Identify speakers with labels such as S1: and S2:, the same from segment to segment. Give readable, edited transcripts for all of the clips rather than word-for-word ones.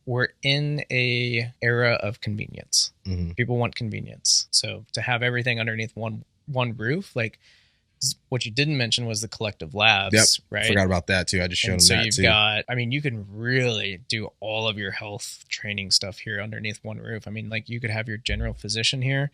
S1: we're in a era of convenience. People want convenience. So to have everything underneath one roof, like what you didn't mention was the collective labs, right?
S2: Forgot about that too. I just showed them
S1: so
S2: that
S1: you've
S2: too.
S1: got, I mean, you can really do all of your health training stuff here underneath one roof. I mean, like you could have your general physician here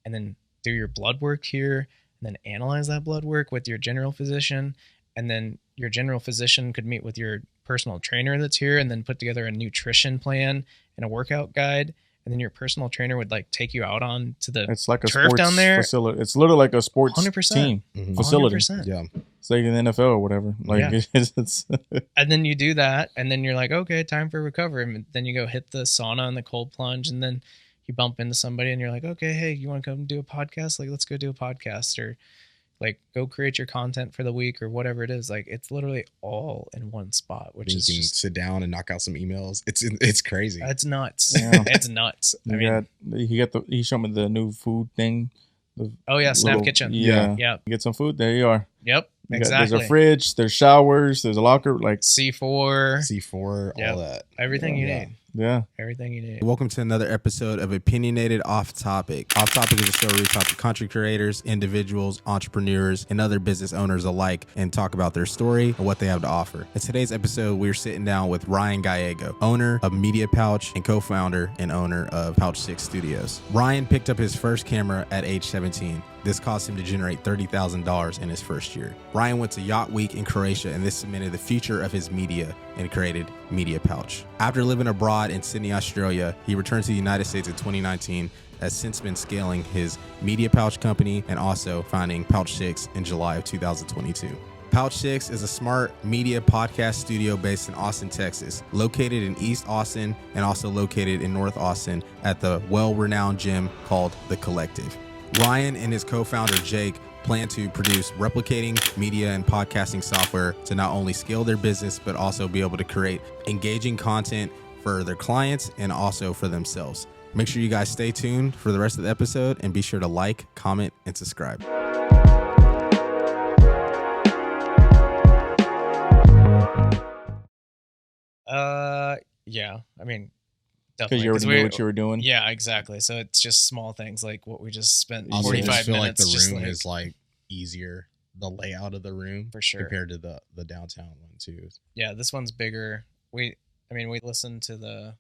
S1: and then do your blood work here and then analyze that blood work with your general physician. And then your general physician could meet with your personal trainer that's here and then put together a nutrition plan and a workout guide. And then your personal trainer would like take you out on to the
S3: It's like a
S1: turf
S3: sports
S1: down there.
S3: facility. It's literally like a sports
S1: 100%.
S3: team facility.
S1: 100%.
S2: Yeah.
S3: It's like an NFL or whatever. Like it's
S1: And then you do that, and then you're like, okay, time for recovery. And then you go hit the sauna and the cold plunge, and then you bump into somebody, and you're like, okay, hey, you want to come do a podcast? Like, let's go do a podcast, or like go create your content for the week, or whatever it is. Like, it's literally all in one spot, which is
S2: you can
S1: just
S2: sit down and knock out some emails. It's crazy.
S1: It's nuts.
S3: Yeah.
S1: It's nuts.
S3: he showed me the new food thing.
S1: Oh yeah, Snap Kitchen.
S3: Yeah.
S1: Yep.
S3: You get some food. There you are.
S1: Yep. Exactly.
S3: There's a fridge. There's showers. There's a locker. Like
S1: C4,
S2: all that.
S1: Everything you need.
S3: Yeah.
S1: Everything you need.
S2: Welcome to another episode of Opinionated Off Topic. Off Topic is a show where we talk to content creators, individuals, entrepreneurs, and other business owners alike and talk about their story and what they have to offer. In today's episode, we're sitting down with Ryan Gallego, owner of Media Pouch and co-founder and owner of Pouch 6 Studios. Ryan picked up his first camera at age 17. This caused him to generate $30,000 in his first year. Ryan went to Yacht Week in Croatia, and this cemented the future of his media and created Media Pouch. After living abroad in Sydney, Australia, he returned to the United States in 2019, has since been scaling his Media Pouch company and also founding Pouch 6 in July of 2022. Pouch 6 is a smart media podcast studio based in Austin, Texas, located in East Austin and also located in North Austin at the well-renowned gym called The Collective. Ryan and his co-founder Jake plan to produce replicating media and podcasting software to not only scale their business, but also be able to create engaging content for their clients and also for themselves. Make sure you guys stay tuned for the rest of the episode and be sure to like, comment, and subscribe.
S1: Yeah. I mean,
S3: Because you already knew what you were doing.
S1: Yeah, exactly. So it's just small things like what we just spent
S2: Also,
S1: 45
S2: I feel
S1: minutes.
S2: like the
S1: just
S2: room is like easier, the layout of the room
S1: for sure
S2: compared to the downtown one too.
S1: Yeah, this one's bigger. We listened to the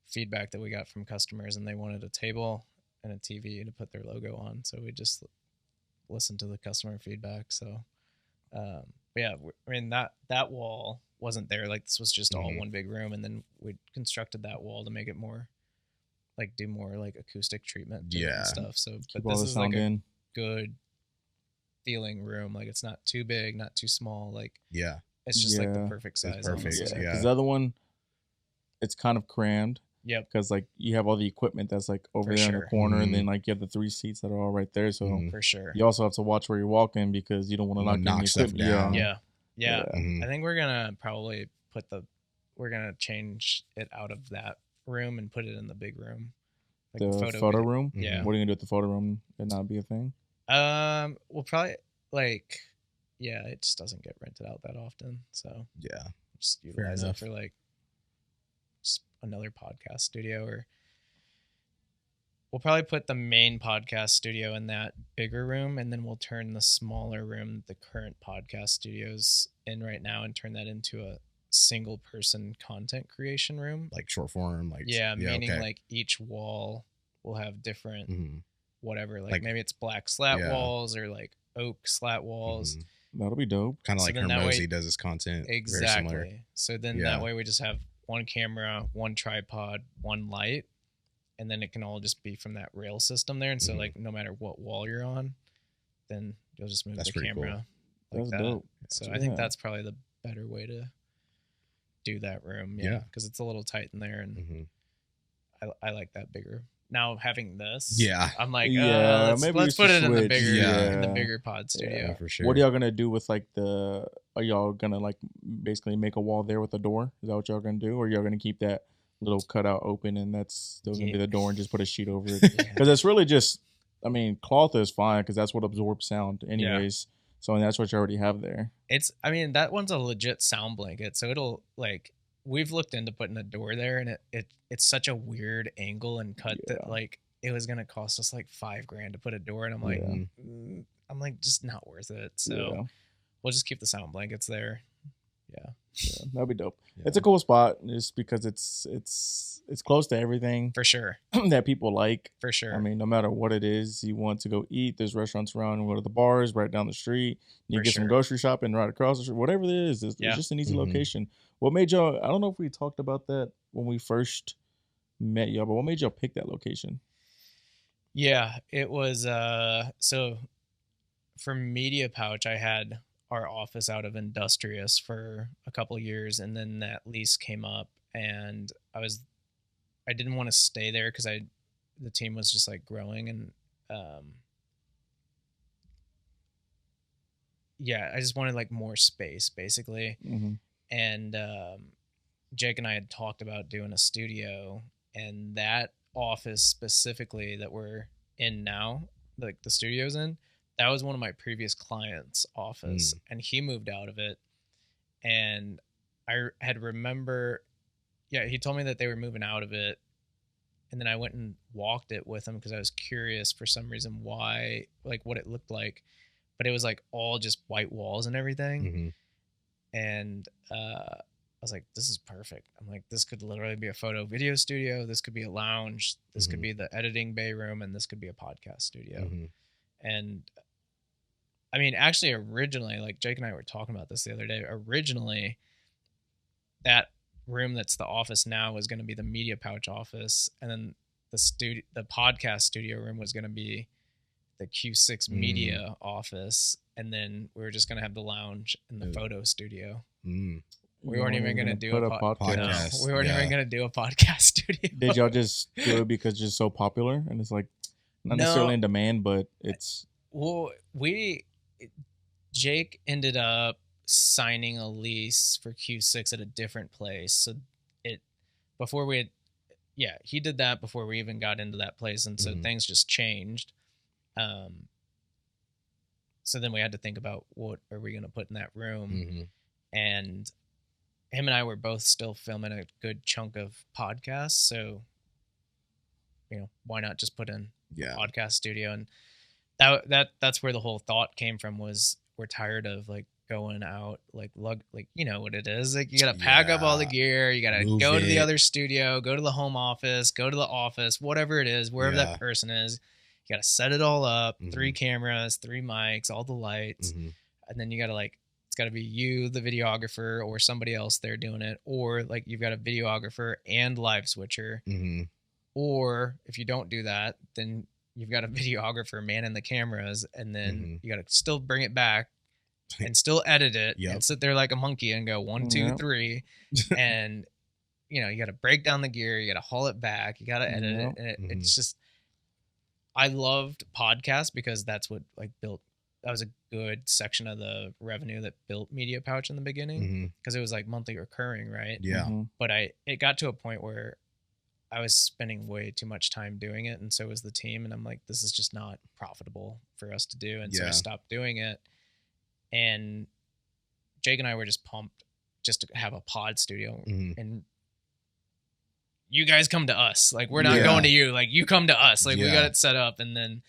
S1: feedback that we got from customers, and they wanted a table and a TV to put their logo on. So we just listened to the customer feedback. So, yeah, I mean that wall wasn't there. Like this was just all one big room, and then we constructed that wall to make it more, like do more like acoustic treatment to it and stuff. So, but this is like a good feeling room. Like it's not too big, not too small. Like it's just like the perfect size.
S2: It's perfect. Yeah.
S3: Because the other one, it's kind of crammed.
S1: Yep.
S3: Because like you have all the equipment that's like over there in the corner, and then like you have the 3 seats that are all right there. So
S1: for sure,
S3: you also have to watch where you're walking because you don't want to knock
S2: stuff down.
S1: Yeah. I think we're gonna probably we're gonna change it out of that room and put it in the big room,
S3: like the photo room.
S1: Yeah.
S3: What are you gonna do at the photo room? It not be a thing.
S1: We'll probably it just doesn't get rented out that often, so just utilize it for like just another podcast studio, or we'll probably put the main podcast studio in that bigger room, and then we'll turn the smaller room the current podcast studios in right now and turn that into a single person content creation room,
S2: like short form, like
S1: meaning like each wall will have different whatever, like maybe it's black slat walls or like oak slat walls.
S3: That'll be dope.
S2: Kind of like Hermosi does his content.
S1: Exactly. So then that way we just have one camera, one tripod, one light, and then it can all just be from that rail system there. And so like no matter what wall you're on, then you'll just move the camera like
S3: that's
S1: that.
S3: Dope.
S1: So I think that's probably the better way to do that room. Yeah. Because it's a little tight in there, and I like that bigger. Now having this, I'm like, let's put it in the bigger pod studio
S2: for sure.
S3: What are y'all gonna do with like are y'all gonna like basically make a wall there with a door? Is that what y'all gonna do, or y'all gonna keep that little cutout open and that's still gonna be the door and just put a sheet over it? Because it's really just, I mean, cloth is fine because that's what absorbs sound anyways. So that's what you already have there.
S1: I mean, that one's a legit sound blanket, so it'll like we've looked into putting a door there, and it's such a weird angle and cut that like it was gonna cost us like $5,000 to put a door, and I'm like, I'm like, just not worth it. So we'll just keep the sound blankets there. Yeah,
S3: that'd be dope. It's a cool spot just because it's close to everything
S1: for sure
S3: that people like.
S1: For sure.
S3: I mean, no matter what it is you want to go eat, there's restaurants around. Go to the bars right down the street. You get some grocery shopping right across the street. Whatever it is, it's just an easy location. What made y'all? I don't know if we talked about that when we first met y'all, but what made y'all pick that location?
S1: Yeah, it was so for Media Pouch, I had our office out of Industrious for a couple of years, and then that lease came up, and I didn't want to stay there because the team was just like growing, and I just wanted like more space basically. And Jake and I had talked about doing a studio, and that office specifically that we're in now, like the studio's in, that was one of my previous clients' office, and he moved out of it. And I had he told me that they were moving out of it, and then I went and walked it with him because I was curious for some reason why, like what it looked like, but it was like all just white walls and everything. And I was like, this is perfect. I'm like, this could literally be a photo video studio. This could be a lounge. This could be the editing bay room, and this could be a podcast studio. And I mean, actually, originally, like Jake and I were talking about this the other day. Originally, that room that's the office now was going to be the Media Pouch office, and then the podcast studio room was going to be the Q6 Media office, and then we were just going to have the lounge and the photo studio. We weren't even going to do a podcast. No, we weren't even going to do a podcast studio.
S3: Did y'all just do it because it's just so popular and it's like not necessarily in demand, but it's
S1: Jake ended up signing a lease for Q6 at a different place. So he did that before we even got into that place. And so things just changed. So then we had to think about what are we going to put in that room. And him and I were both still filming a good chunk of podcasts. So, why not just put in podcast studio? And that's where the whole thought came from, was we're tired of like going out, like you know what it is. Like you got to pack up all the gear. You got to go to the other studio, go to the home office, go to the office, whatever it is, wherever that person is. You got to set it all up, 3 cameras, 3 mics, all the lights. And then you got to it's got to be you, the videographer, or somebody else there doing it. Or like you've got a videographer and live switcher. Or if you don't do that, then you've got a videographer manning the cameras, and then you got to still bring it back and still edit it and sit there like a monkey and go 1, 2, 3. And, you got to break down the gear. You got to haul it back. You got to edit it. And it's just, I loved podcasts because that's what that was a good section of the revenue that built Media Pouch in the beginning, because it was like monthly recurring, right? But it got to a point where I was spending way too much time doing it, and so was the team. And I'm like, this is just not profitable for us to do. And so I stopped doing it. And Jake and I were just pumped just to have a pod studio. And you guys come to us. Like, we're not going to you. Like, you come to us. Like, we got it set up. And then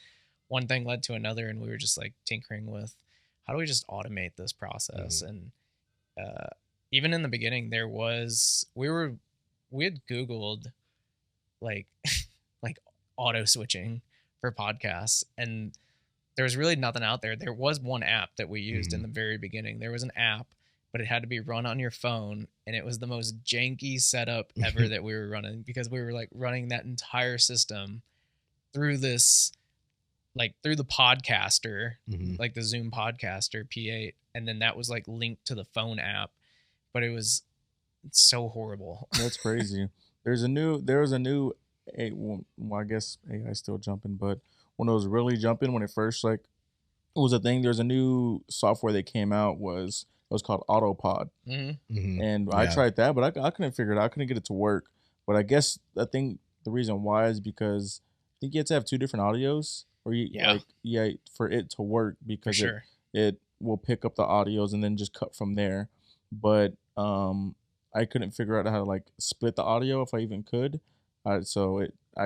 S1: one thing led to another, and we were just like tinkering with how do we just automate this process. And even in the beginning, we had Googled like auto switching for podcasts, and there was really nothing out there. There was one app that we used in the very beginning. There was an app, but it had to be run on your phone, and it was the most janky setup ever that we were running, because we were like running that entire system through this, like through the podcaster, like the Zoom podcaster P8, and then that was like linked to the phone app, but it was so horrible.
S3: That's crazy. There was a new, I guess AI still jumping, but when it was really jumping, when it first it was a thing, there's a new software that came out, it was called Autopod. And I tried that, but I couldn't figure it out. I couldn't get it to work. But I think the reason why is because I think you have to have 2 different audios, or for it to work, because it will pick up the audios and then just cut from there. But I couldn't figure out how to like split the audio if I even could. I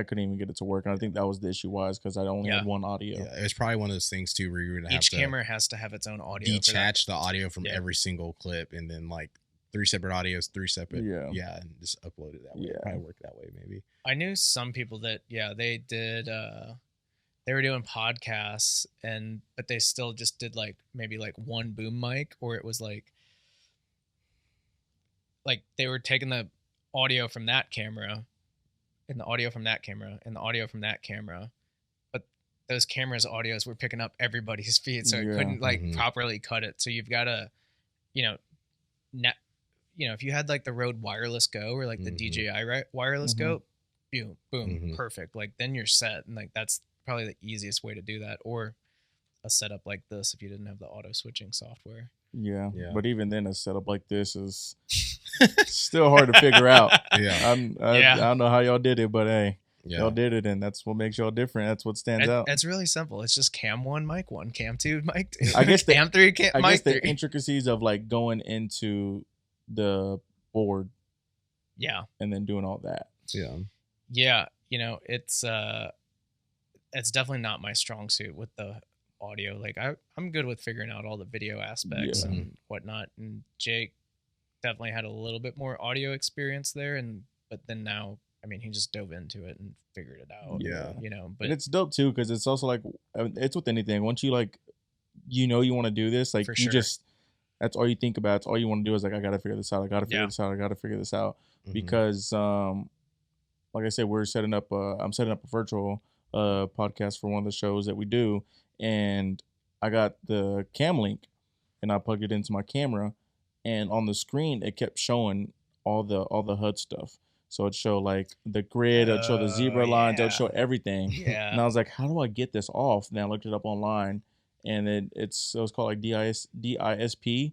S3: couldn't even get it to work, and I think that was the issue because I only had one audio.
S2: Yeah, it was probably one of those things too where you're gonna have
S1: each
S2: to
S1: camera has to have its own audio.
S2: detach the audio from every single clip, and then like 3 separate audios, 3 separate, and just upload it that way. Probably work that way, maybe.
S1: I knew some people that they did. They were doing podcasts, but they still just did like maybe like one boom mic, or it was like they were taking the audio from that camera, and the audio from that camera, and the audio from that camera, but those cameras' audios were picking up everybody's feed, so it couldn't like properly cut it. So you've got to, if you had like the Rode Wireless Go or like the DJI Wireless Go, boom, perfect. Like then you're set, and like that's probably the easiest way to do that, or a setup like this if you didn't have the auto switching software.
S3: Yeah. But even then, a setup like this is still hard to figure out. I don't know how y'all did it, but hey, y'all did it, and that's what makes y'all different. That's what stands out.
S1: It's really simple. It's just cam 1, mic 1, cam 2, mic 2.
S3: I guess
S1: cam 3, mic 3.
S3: I guess the intricacies of like going into the board, and then doing all that.
S1: Yeah. It's definitely not my strong suit with the audio. Like I'm good with figuring out all the video aspects and whatnot. And Jake definitely had a little bit more audio experience there. But then now, I mean, he just dove into it and figured it out. But
S3: and it's dope too, because it's also like, it's with anything. Once you like, you want to do this, like that's all you think about. It's all you want to do is like, I got to figure this out. I got to figure this out. I got to figure this out. Because, like I said, I'm setting up a virtual podcast for one of the shows that we do, and I got the cam link and I plugged it into my camera, and on the screen it kept showing all the HUD stuff. So it'd show like the grid, it'd show the zebra lines, it'd show everything. And I was like, how do I get this off? And then I looked it up online, and it was called like DISP.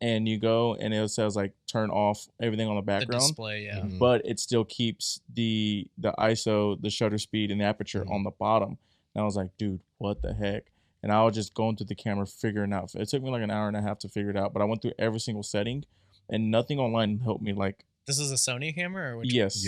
S3: And you go and it says like turn off everything on the background.
S1: The display,
S3: but it still keeps the ISO, the shutter speed, and the aperture on the bottom. And I was like, dude, what the heck? And I was just going through the camera figuring out. It took me like an hour and a half to figure it out, but I went through every single setting, and nothing online helped me. Like,
S1: this is a Sony camera, or which
S3: yes,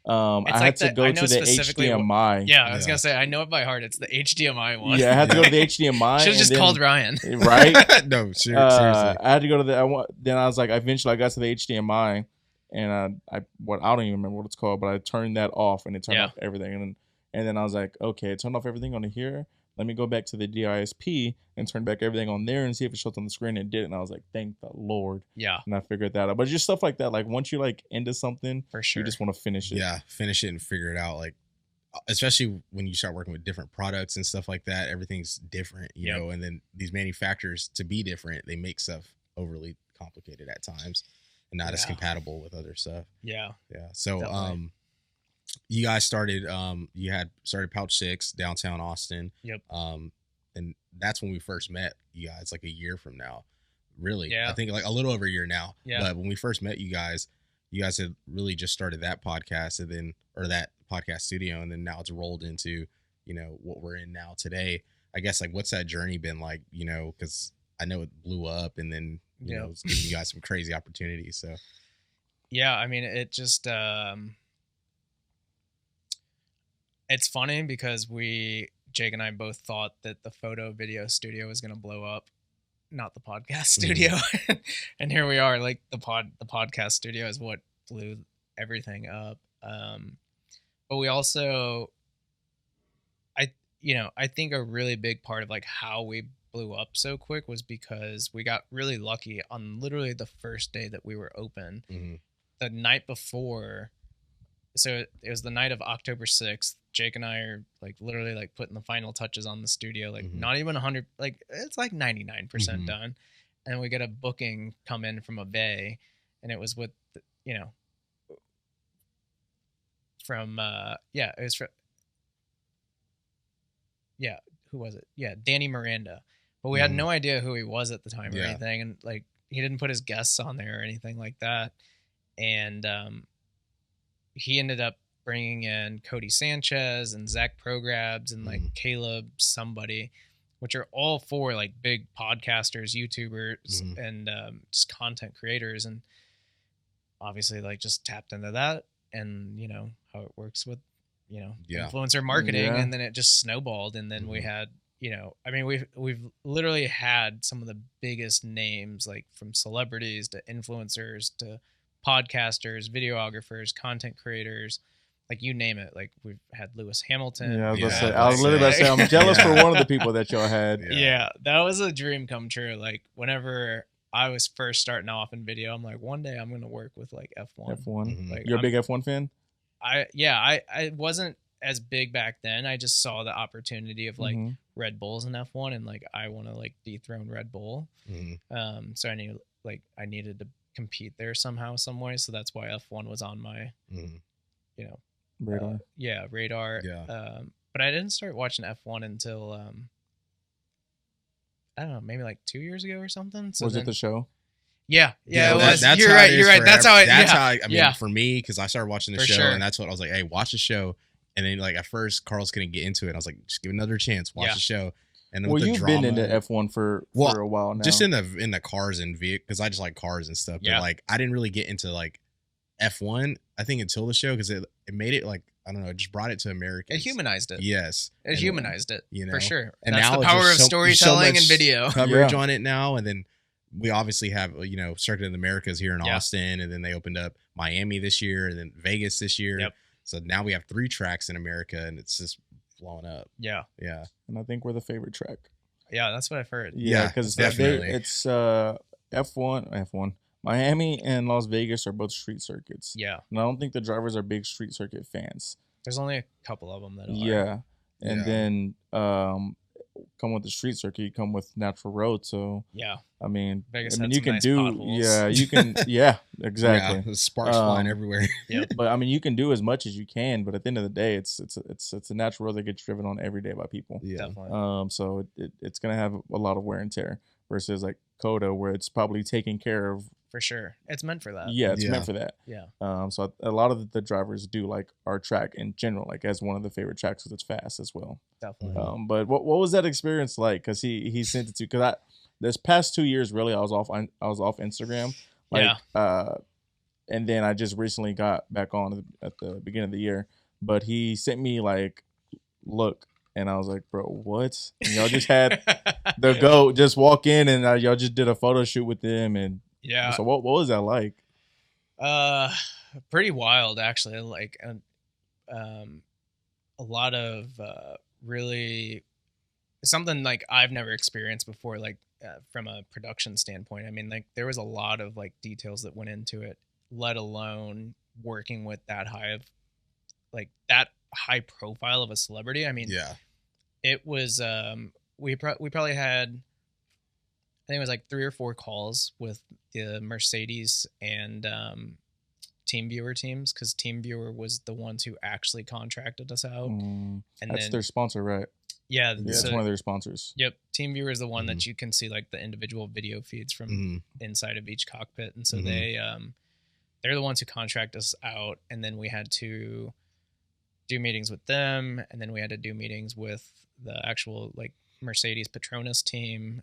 S1: one?
S3: I had to go to the HDMI.
S1: I was gonna say I know it by heart. It's the HDMI one.
S3: Yeah, I had to go to the HDMI.
S1: Should have just called Ryan,
S3: right?
S2: No, seriously.
S3: I had to go to then I was like, eventually I got to the HDMI, and I don't even remember what it's called, but I turned that off, and it turned off everything, and then I was like, okay, it turned off everything on here. Let me go back to the DISP and turn back everything on there and see if it shows on the screen. It did, and I was like, thank the Lord. And I figured that out. But just stuff like that, like once you like into something,
S1: for sure,
S3: you just want to finish it.
S2: Yeah, finish it and figure it out. Like, especially when you start working with different products and stuff like that, everything's different, you know. And then these manufacturers, to be different, they make stuff overly complicated at times and not as compatible with other stuff. So, definitely. You guys started Pouch 6 downtown Austin. And that's when we first met you guys, like a year from now. Really? I think like a little over a year now. But when we first met you guys had really just started that podcast, and then, or that podcast studio, and then now it's rolled into, what we're in now today. I guess, like, what's that journey been like, because I know it blew up, and then, it's giving you guys some crazy opportunities. So
S1: I mean, it just it's funny because Jake and I both thought that the photo video studio was going to blow up, not the podcast studio. And here we are, like the podcast studio is what blew everything up. But we also, I think a really big part of like how we blew up so quick was because we got really lucky on literally the first day that we were open. The night before, so it was the night of October 6th. Jake and I are like literally like putting the final touches on the studio, like not even 100, like it's like 99% done. And we get a booking come in from a bay, and it was with, from, it was from, who was it? Yeah, Danny Miranda. But we had no idea who he was at the time or anything. And like, he didn't put his guests on there or anything like that. And he ended up bringing in Cody Sanchez and Zach Prograbs and like Caleb somebody, which are all four like big podcasters, YouTubers, and just content creators. And obviously like just tapped into that, and you know how it works with, you know,
S2: Yeah.
S1: influencer marketing,
S3: Yeah.
S1: and then it just snowballed, and then we had, you know, I mean, we've literally had some of the biggest names, like from celebrities to influencers to podcasters, videographers, content creators, like you name it. Like we've had Lewis Hamilton.
S3: Yeah, I was,
S2: Yeah,
S3: say,
S2: I
S3: I was literally about to say, I'm jealous for
S2: Yeah.
S3: one of the people that y'all had.
S1: Yeah, that was a dream come true. Like whenever I was first starting off in video, I'm like, one day I'm gonna work with like F1.
S3: F1.
S1: Like,
S3: You're a
S1: I'm-
S3: big F1 fan?
S1: I wasn't as big back then. I just saw the opportunity of like
S3: Mhm.
S1: Red Bulls in F1, and like I want to like dethrone Red Bull. So I needed to compete there somehow, some way. So that's why F1 was on my, you know,
S3: Radar.
S1: radar.
S2: Yeah.
S1: But I didn't start watching F1 until I don't know, maybe like 2 years ago or something. So
S3: Was
S1: then,
S3: it the show?
S1: Yeah, it was.
S2: That's
S1: You're
S2: how
S1: right.
S2: it is
S1: You're right.
S2: for
S1: That's how.
S2: That's
S1: Yeah.
S2: how. I mean,
S1: Yeah.
S2: for me, because I started watching the
S1: For
S2: show,
S1: sure.
S2: and that's what I was like. Hey, watch the show. And then, like at first, Carl's couldn't get into it. I was like, just give it another chance. Watch
S1: Yeah.
S2: the show. And then
S3: Well,
S2: with the
S3: you've
S2: drama,
S3: been into F1 for a while now.
S2: just in the cars and vehicles, because I just like cars and stuff.
S1: Yeah.
S2: But like, I didn't really get into like F1. I think until the show, because it made it like, I don't know, it just brought it to Americans.
S1: It humanized it.
S2: Yes,
S1: It
S2: And,
S1: humanized it.
S2: you know,
S1: For sure.
S2: and
S1: That's
S2: now
S1: the
S2: it's
S1: power of
S2: just
S1: storytelling
S2: much
S1: and video.
S2: coverage
S3: Yeah.
S2: on it now. And then we obviously have, you know, Circuit of the Americas here in
S1: Yeah.
S2: Austin, and then they opened up Miami this year, and then Vegas this year.
S1: Yep.
S2: So now we have 3 tracks in America, and it's just blowing up.
S1: Yeah.
S2: Yeah.
S3: And I think we're the favorite track.
S1: Yeah, that's what I've heard.
S3: Yeah,
S2: Yeah,
S3: because
S2: definitely.
S3: it's F1. Miami and Las Vegas are both street circuits.
S1: Yeah.
S3: And I don't think the drivers are big street circuit fans.
S1: There's only a couple of them that are.
S3: Yeah. And
S2: Yeah.
S3: then come with the street circuit, you come with natural road. So
S1: Yeah.
S3: I mean,
S1: Vegas
S3: I mean,
S1: had
S3: you
S1: some
S3: can
S1: nice
S3: do,
S1: potholes.
S3: yeah, you can, yeah, exactly.
S2: Yeah, there's sparks flying
S3: Um,
S2: everywhere.
S3: But I mean, you can do as much as you can, but at the end of the day, it's a natural road that gets driven on every day by people.
S2: Yeah.
S1: Definitely.
S3: So it's gonna have a lot of wear and tear versus like Coda, where it's probably taken care of.
S1: For sure. It's meant for that.
S3: Yeah, it's
S2: Yeah.
S3: meant for that.
S1: Yeah.
S3: So a lot of the drivers do like our track in general, like as one of the favorite tracks because it's fast as well.
S1: Definitely.
S3: But what was that experience like? Because he sent it to, because this past 2 years really I was off Instagram, and then I just recently got back on at the beginning of the year. But he sent me like, look, and I was like, bro, what? And y'all just had the GOAT just walk in, and y'all just did a photo shoot with him, and
S1: Yeah.
S3: so what was that like?
S1: Pretty wild actually. Like, a lot of really something like I've never experienced before. Like from a production standpoint, I mean, like there was a lot of like details that went into it. Let alone working with that high profile of a celebrity. I mean,
S2: Yeah.
S1: it was we probably had, I think it was like 3 or 4 calls with the Mercedes and TeamViewer teams, because TeamViewer was the ones who actually contracted us out.
S3: And
S1: And
S3: that's
S1: then
S3: their sponsor, right?
S1: yeah,
S3: Yeah,
S1: so-
S3: it's one of their sponsors.
S1: yep, TeamViewer is the one that you can see like the individual video feeds from
S2: Mhm.
S1: inside of each cockpit, and so
S2: Mhm.
S1: they're the ones who contract us out, and then we had to do meetings with them, and then we had to do meetings with the actual like Mercedes Petronas team,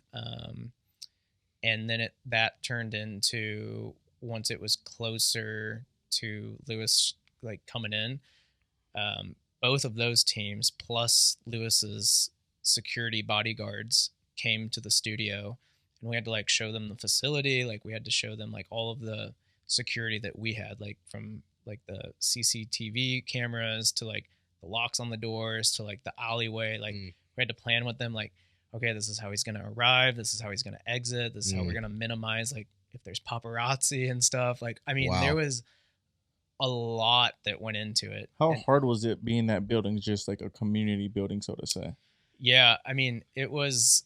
S1: and then that turned into, once it was closer to Lewis like coming in, both of those teams plus Lewis's security bodyguards came to the studio, and we had to like show them the facility, like we had to show them like all of the security that we had, like from like the CCTV cameras to like the locks on the doors to like the alleyway. Like we had to plan with them, like, okay, this is how he's going to arrive, this is how he's going to exit, this is how we're going to minimize like if there's paparazzi and stuff. Like, I mean,
S2: Wow.
S1: there was a lot that went into it.
S3: How
S1: And-
S3: hard was it being that building, just like a community building, so to say?
S1: Yeah, I mean, it was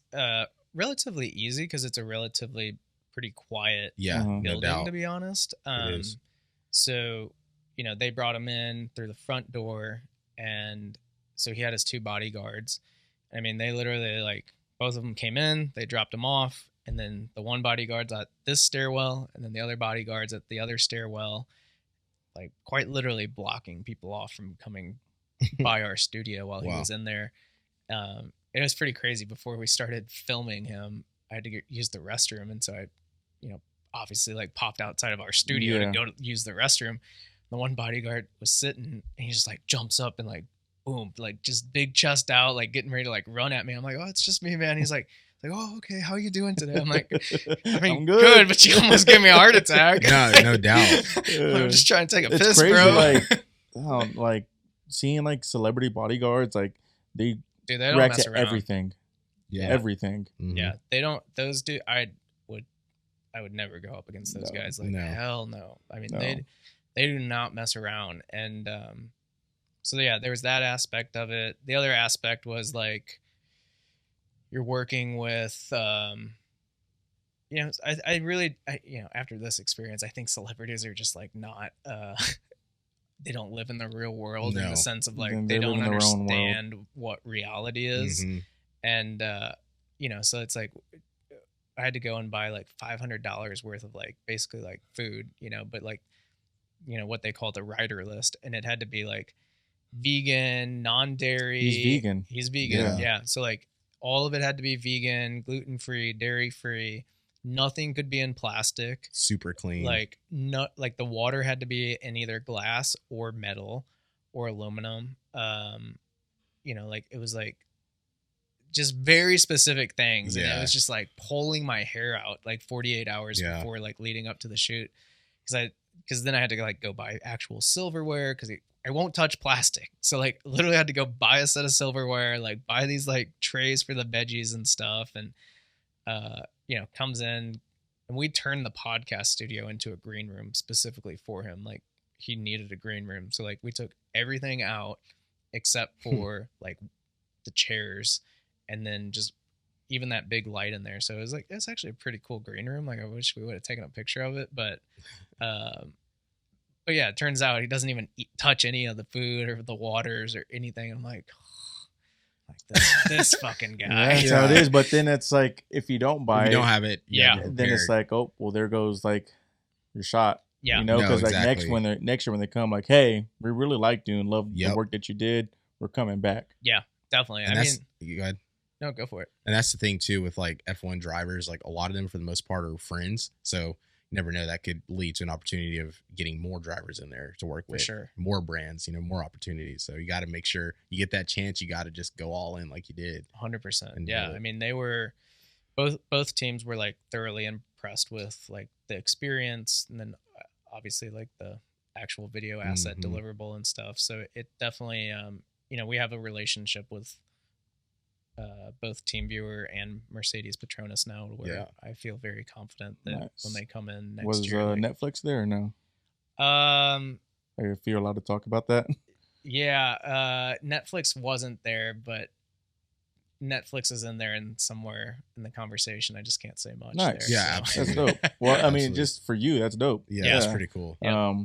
S1: relatively easy because it's a relatively pretty quiet
S2: Yeah.
S3: Mhm.
S2: No
S1: building,
S2: doubt.
S1: to be honest.
S2: is.
S1: So, you know, they brought him in through the front door, and so he had his 2 bodyguards. I mean, they literally like both of them came in, they dropped him off, and then the one bodyguard's at this stairwell, and then the other bodyguard's at the other stairwell, like quite literally blocking people off from coming by our studio while he
S2: Wow.
S1: was in there. It was pretty crazy. Before we started filming him, I had to use the restroom, and so obviously like popped outside of our studio to go to use the restroom. The one bodyguard was sitting and he just like jumps up and like, boom, like just big chest out, like getting ready to like run at me. I'm like, oh, it's just me, man. He's like, oh, okay, how are you doing today? I'm like, I mean,
S3: I'm
S1: good, but you almost gave me a heart attack.
S2: No doubt.
S1: I'm just trying to take a
S3: It's
S1: piss,
S3: crazy,
S1: bro.
S3: like seeing like celebrity bodyguards, like they
S1: don't
S3: react
S1: mess
S3: to
S1: around.
S3: everything.
S2: Yeah.
S3: Everything.
S2: Mhm.
S1: Yeah, they don't. Those do. I would never go up against those guys. Like hell no. I mean, they do not mess around. And so yeah, there was that aspect of it. The other aspect was like you're working with you know, I really you know, after this experience, I think celebrities are just like not they don't live in the real world in the sense of like they don't understand what reality is.
S2: Mm-hmm.
S1: And you know, so it's like I had to go and buy like $500 worth of like basically like food, you know, but like, you know, what they call the rider list, and it had to be like vegan, non-dairy. He's vegan. Yeah. So like all of it had to be vegan, gluten-free, dairy-free. Nothing could be in plastic.
S2: Super clean.
S1: Like like the water had to be in either glass or metal or aluminum. You know, like it was like just very specific things. And it was just like pulling my hair out like 48 hours before like leading up to the shoot. Cause then I had to like go buy actual silverware cause I won't touch plastic. So like literally had to go buy a set of silverware, like buy these like trays for the veggies and stuff. And, you know, comes in and we turned the podcast studio into a green room specifically for him. Like he needed a green room. So like we took everything out except for like the chairs. And then just even that big light in there. So it was like, it's actually a pretty cool green room. Like I wish we would have taken a picture of it, but yeah, it turns out he doesn't even touch any of the food or the waters or anything. I'm like, oh, like this fucking guy.
S3: That's how it is. But then it's like, if you don't buy
S2: if you don't have it,
S3: then it's like, oh, well, there goes like your shot.
S1: Yeah.
S3: You know, because like next year when they come, like, hey, we really liked you and love the work that you did. We're coming back.
S1: Yeah, definitely.
S2: And
S1: I mean,
S2: you go ahead.
S1: No, go for it.
S2: And that's the thing too with like F1 drivers, like a lot of them for the most part are friends. So you never know, that could lead to an opportunity of getting more drivers in there to work with.
S1: For sure.
S2: More brands, you know, more opportunities. So you got to make sure you get that chance. You got to just go all in like you did.
S1: 100%. Yeah. I mean, they were both teams were like thoroughly impressed with like the experience and then obviously like the actual video asset deliverable and stuff. So it definitely, you know, we have a relationship with both TeamViewer and Mercedes Petronas now, where I feel very confident that when they come in next year.
S3: Was Netflix there or no? If you're allowed to talk about that.
S1: Yeah, Netflix wasn't there, but Netflix is in there and somewhere in the conversation. I just can't say much.
S3: Nice.
S1: There,
S2: yeah,
S1: so.
S2: absolutely.
S3: That's dope. Well, I mean, just for you, that's dope.
S2: Yeah, that's pretty cool.
S1: Yeah.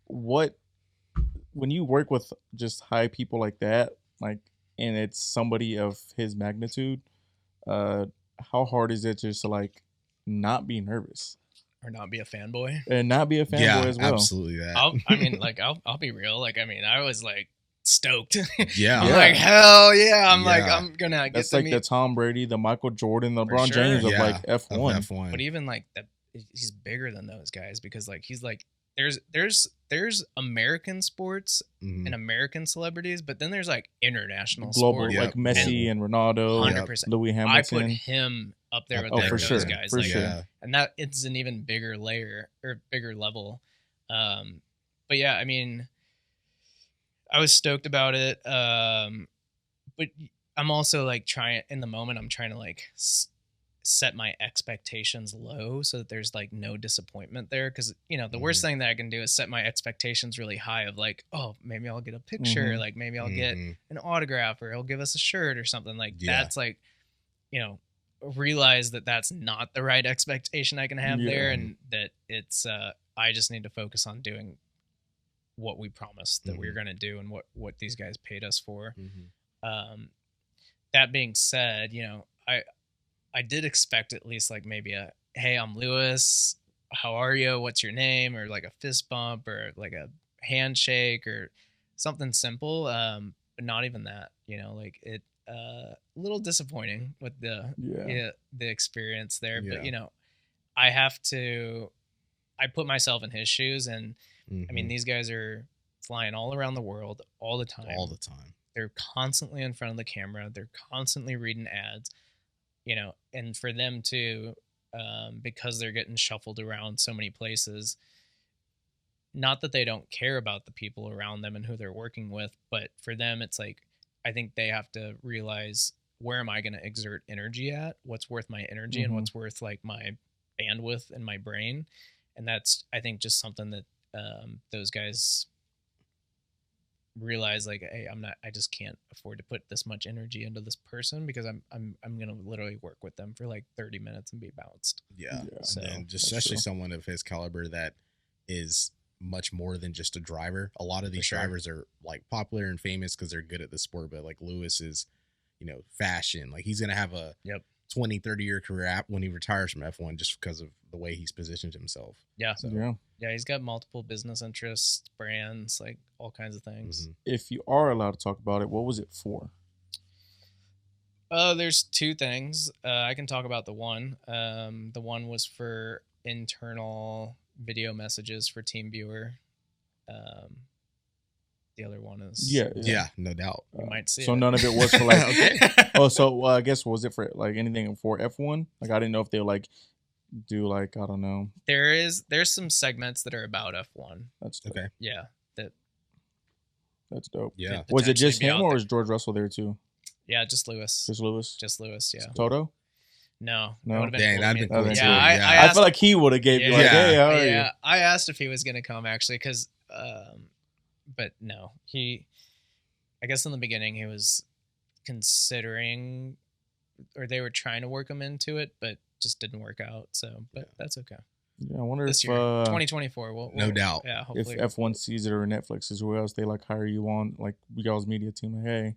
S3: When you work with just high people like that, like, and it's somebody of his magnitude, how hard is it just to like not be nervous
S1: or not be a fanboy
S3: and not be a fanboy as well?
S2: Absolutely. That.
S1: I mean, like, I'll be real. Like, I mean, I was like stoked.
S2: Yeah.
S1: I'm like, hell yeah. I'm like, I'm gonna get
S3: that's
S1: to
S3: like
S1: meet
S3: the Tom Brady, the Michael Jordan, the LeBron James of like F1.
S1: But even like that, he's bigger than those guys because like he's like there's American sports and American celebrities, but then there's like international
S3: global
S1: sport,
S3: like Messi and Ronaldo,
S1: 100%.
S3: Louis Hamilton.
S1: I put him up there with those guys,
S3: for
S1: like,
S3: sure.
S1: And that it's an even bigger layer or bigger level. But yeah, I mean, I was stoked about it. But I'm also like in the moment, I'm trying to like set my expectations low so that there's like no disappointment there. Cause you know, the worst thing that I can do is set my expectations really high of like, oh, maybe I'll get a picture. Like maybe I'll get an autograph or he'll give us a shirt or something like that's like, you know, realize that that's not the right expectation I can have there. And that it's, I just need to focus on doing what we promised that we were going to do and what these guys paid us for. That being said, you know, I did expect at least like maybe a, hey, I'm Lewis. How are you? What's your name? Or like a fist bump or like a handshake or something simple. But not even that, you know, like it, a little disappointing with the experience there, but you know, I have to, I put myself in his shoes, and I mean,
S2: Mhm.
S1: these guys are flying all around the world all the time.
S2: All the time.
S1: They're constantly in front of the camera. They're constantly reading ads, you know, and for them to, because they're getting shuffled around so many places, not that they don't care about the people around them and who they're working with, but for them, it's like, I think they have to realize, where am I going to exert energy at? What's worth my energy and what's worth like my bandwidth in my brain? And that's, I think, just something that those guys realize, like, hey, I just can't afford to put this much energy into this person, because I'm going to literally work with them for like 30 minutes and be bounced.
S2: Yeah.
S1: So,
S2: And just especially someone of his caliber that is much more than just a driver. A lot of these drivers are like popular and famous because they're good at the sport, but like Lewis is, you know, fashion. Like he's going to have a 20, 30-year career when he retires from F1 just because of the way he's positioned himself.
S1: Yeah.
S2: So,
S1: yeah, he's got multiple business interests, brands, like all kinds of things.
S3: If you are allowed to talk about it, what was it for?
S1: There's two things. I can talk about the one. The one was for internal video messages for TeamViewer. The other one is
S2: yeah, no doubt.
S1: You might see.
S3: So
S1: it.
S3: none of it was for like okay. Oh, so I guess was it for like anything for F1? Like I didn't know if they like do like I don't know.
S1: There's some segments that are about F1.
S3: That's dope.
S2: Okay.
S1: Yeah,
S3: that's dope.
S2: Yeah.
S3: Was it just him or was George Russell there too?
S1: Yeah, just Lewis.
S3: Just Lewis.
S1: Just Lewis. Yeah.
S3: Toto?
S1: No.
S3: No.
S2: Dang, that'd been cool.
S1: Yeah,
S3: I feel like he would have gave you like, hey, how are you?
S1: I asked if he was gonna come actually, because, but no, I guess in the beginning he was considering, or they were trying to work him into it, but just didn't work out. So, but that's okay.
S3: Yeah, I wonder
S1: this
S3: if
S1: year, 2024,
S2: no doubt.
S1: Yeah,
S3: if
S1: hopefully.
S3: F1 sees it or Netflix is who else they like hire you on, like y'all's media team, like, hey,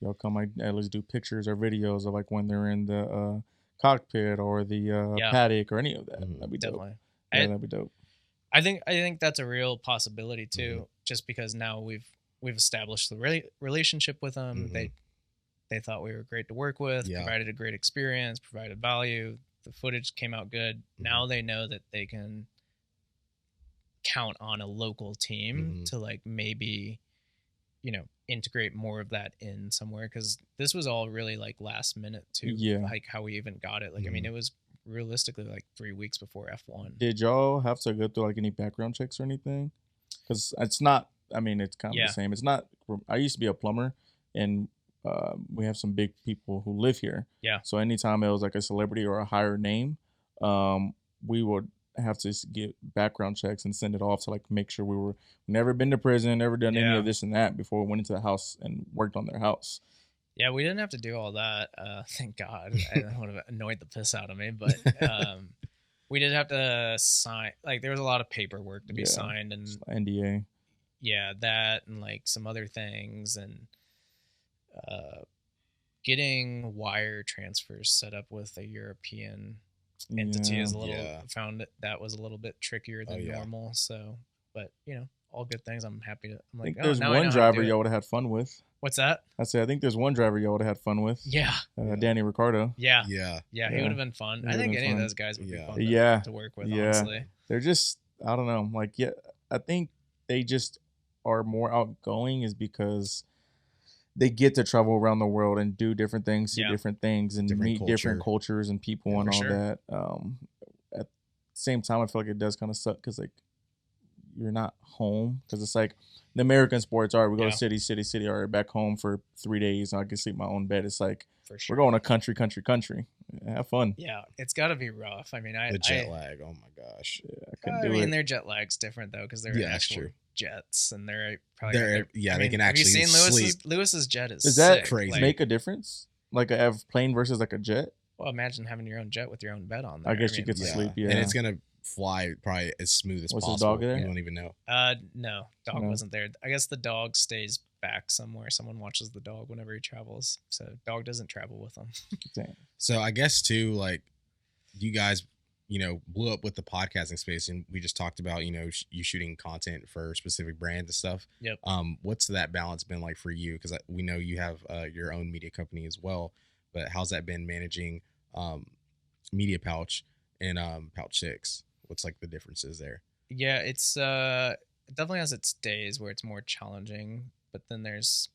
S3: y'all come like at least do pictures or videos of like when they're in the cockpit or the paddock or any of that. That'd be dope.
S1: Definitely.
S3: Yeah, that'd be dope.
S1: I think that's a real possibility too, just because now we've established the relationship with them. They thought we were great to work with, provided a great experience, provided value. The footage came out good. Now they know that they can count on a local team to like maybe, you know, integrate more of that in somewhere, because this was all really like last minute too. Like how we even got it. Like I mean, it was realistically like 3 weeks before F1.
S3: Did y'all have to go through like any background checks or anything? Because it's not. I mean, it's kind of the same. It's not. I used to be a plumber, and we have some big people who live here. Yeah. So anytime it was like a celebrity or a higher name, we would have to get background checks and send it off to like make sure we never been to prison, never done any of this and that before we went into the house and worked on their house.
S1: Yeah, we didn't have to do all that. Thank God. I would have annoyed the piss out of me, but we did have to sign. Like there was a lot of paperwork to be signed and
S3: NDA.
S1: Yeah, that and like some other things, and getting wire transfers set up with a European entity is a little found that was a little bit trickier than normal. So, but you know, all good things. I'm happy to. I'm like,
S3: I think there's one driver y'all would have had fun with.
S1: What's that?
S3: I think there's one driver y'all would have had fun with.
S1: Yeah.
S3: Danny Ricardo.
S1: Yeah. He would have been fun. I think any of those guys would be fun to work with. Honestly,
S3: they're just I don't know. Like I think they just are more outgoing is because they get to travel around the world and do different things, see different things, and meet different cultures and people and all that. At the same time, I feel like it does kind of suck because like you're not home, because it's like the American sports are we go to city, all right, back home for 3 days and I can sleep in my own bed. It's like we're going to country. Have fun.
S1: Yeah, it's got to be rough. I mean,
S2: the jet lag. Oh my gosh.
S1: I mean, their jet lag's different though, because they're actual jets, and they're probably
S2: they can actually.
S1: Have you seen Lewis's jet?
S3: Is that crazy? Make a difference? Like a plane versus like a jet?
S1: Well, imagine having your own jet with your own bed on there.
S3: I guess you get to sleep. Yeah,
S2: and it's gonna fly probably as smooth as possible.
S3: Was the dog there?
S2: You don't even know.
S1: No, dog wasn't there. I guess the dog stays back somewhere. Someone watches the dog whenever he travels. So dog doesn't travel with him.
S3: Damn.
S2: So I guess too, like you guys, you know, blew up with the podcasting space, and we just talked about, you know, you shooting content for specific brands and stuff.
S1: Yep.
S2: What's that balance been like for you? Because we know you have your own media company as well, but how's that been managing Media Pouch and Pouch 6? What's like the differences there?
S1: Yeah, it's it definitely has its days where it's more challenging, but then there's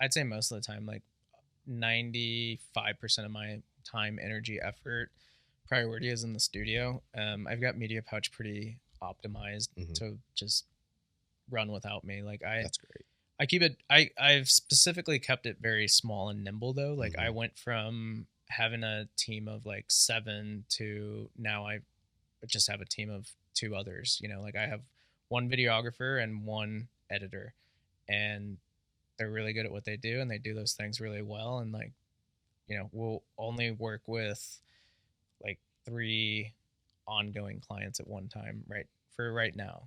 S1: I'd say most of the time, like 95% of my time, energy, effort, priority is in the studio. I've got Media Pouch pretty optimized to just run without me. Like
S2: That's great.
S1: I keep it. I've specifically kept it very small and nimble though. Like I went from having a team of like 7 to now I just have a team of 2 others. You know, like I have one videographer and one editor, and they're really good at what they do, and they do those things really well. And like, you know, we'll only work with like 3 ongoing clients at one time, right now.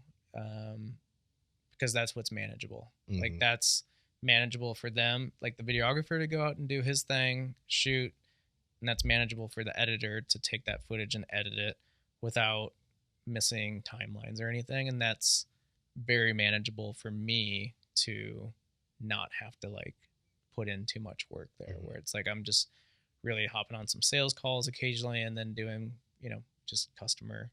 S1: Because that's what's manageable. Like that's manageable for them, like the videographer to go out and do his thing, shoot, and that's manageable for the editor to take that footage and edit it without missing timelines or anything. And that's very manageable for me to not have to like put in too much work there, where it's like I'm just really hopping on some sales calls occasionally and then doing, you know, just customer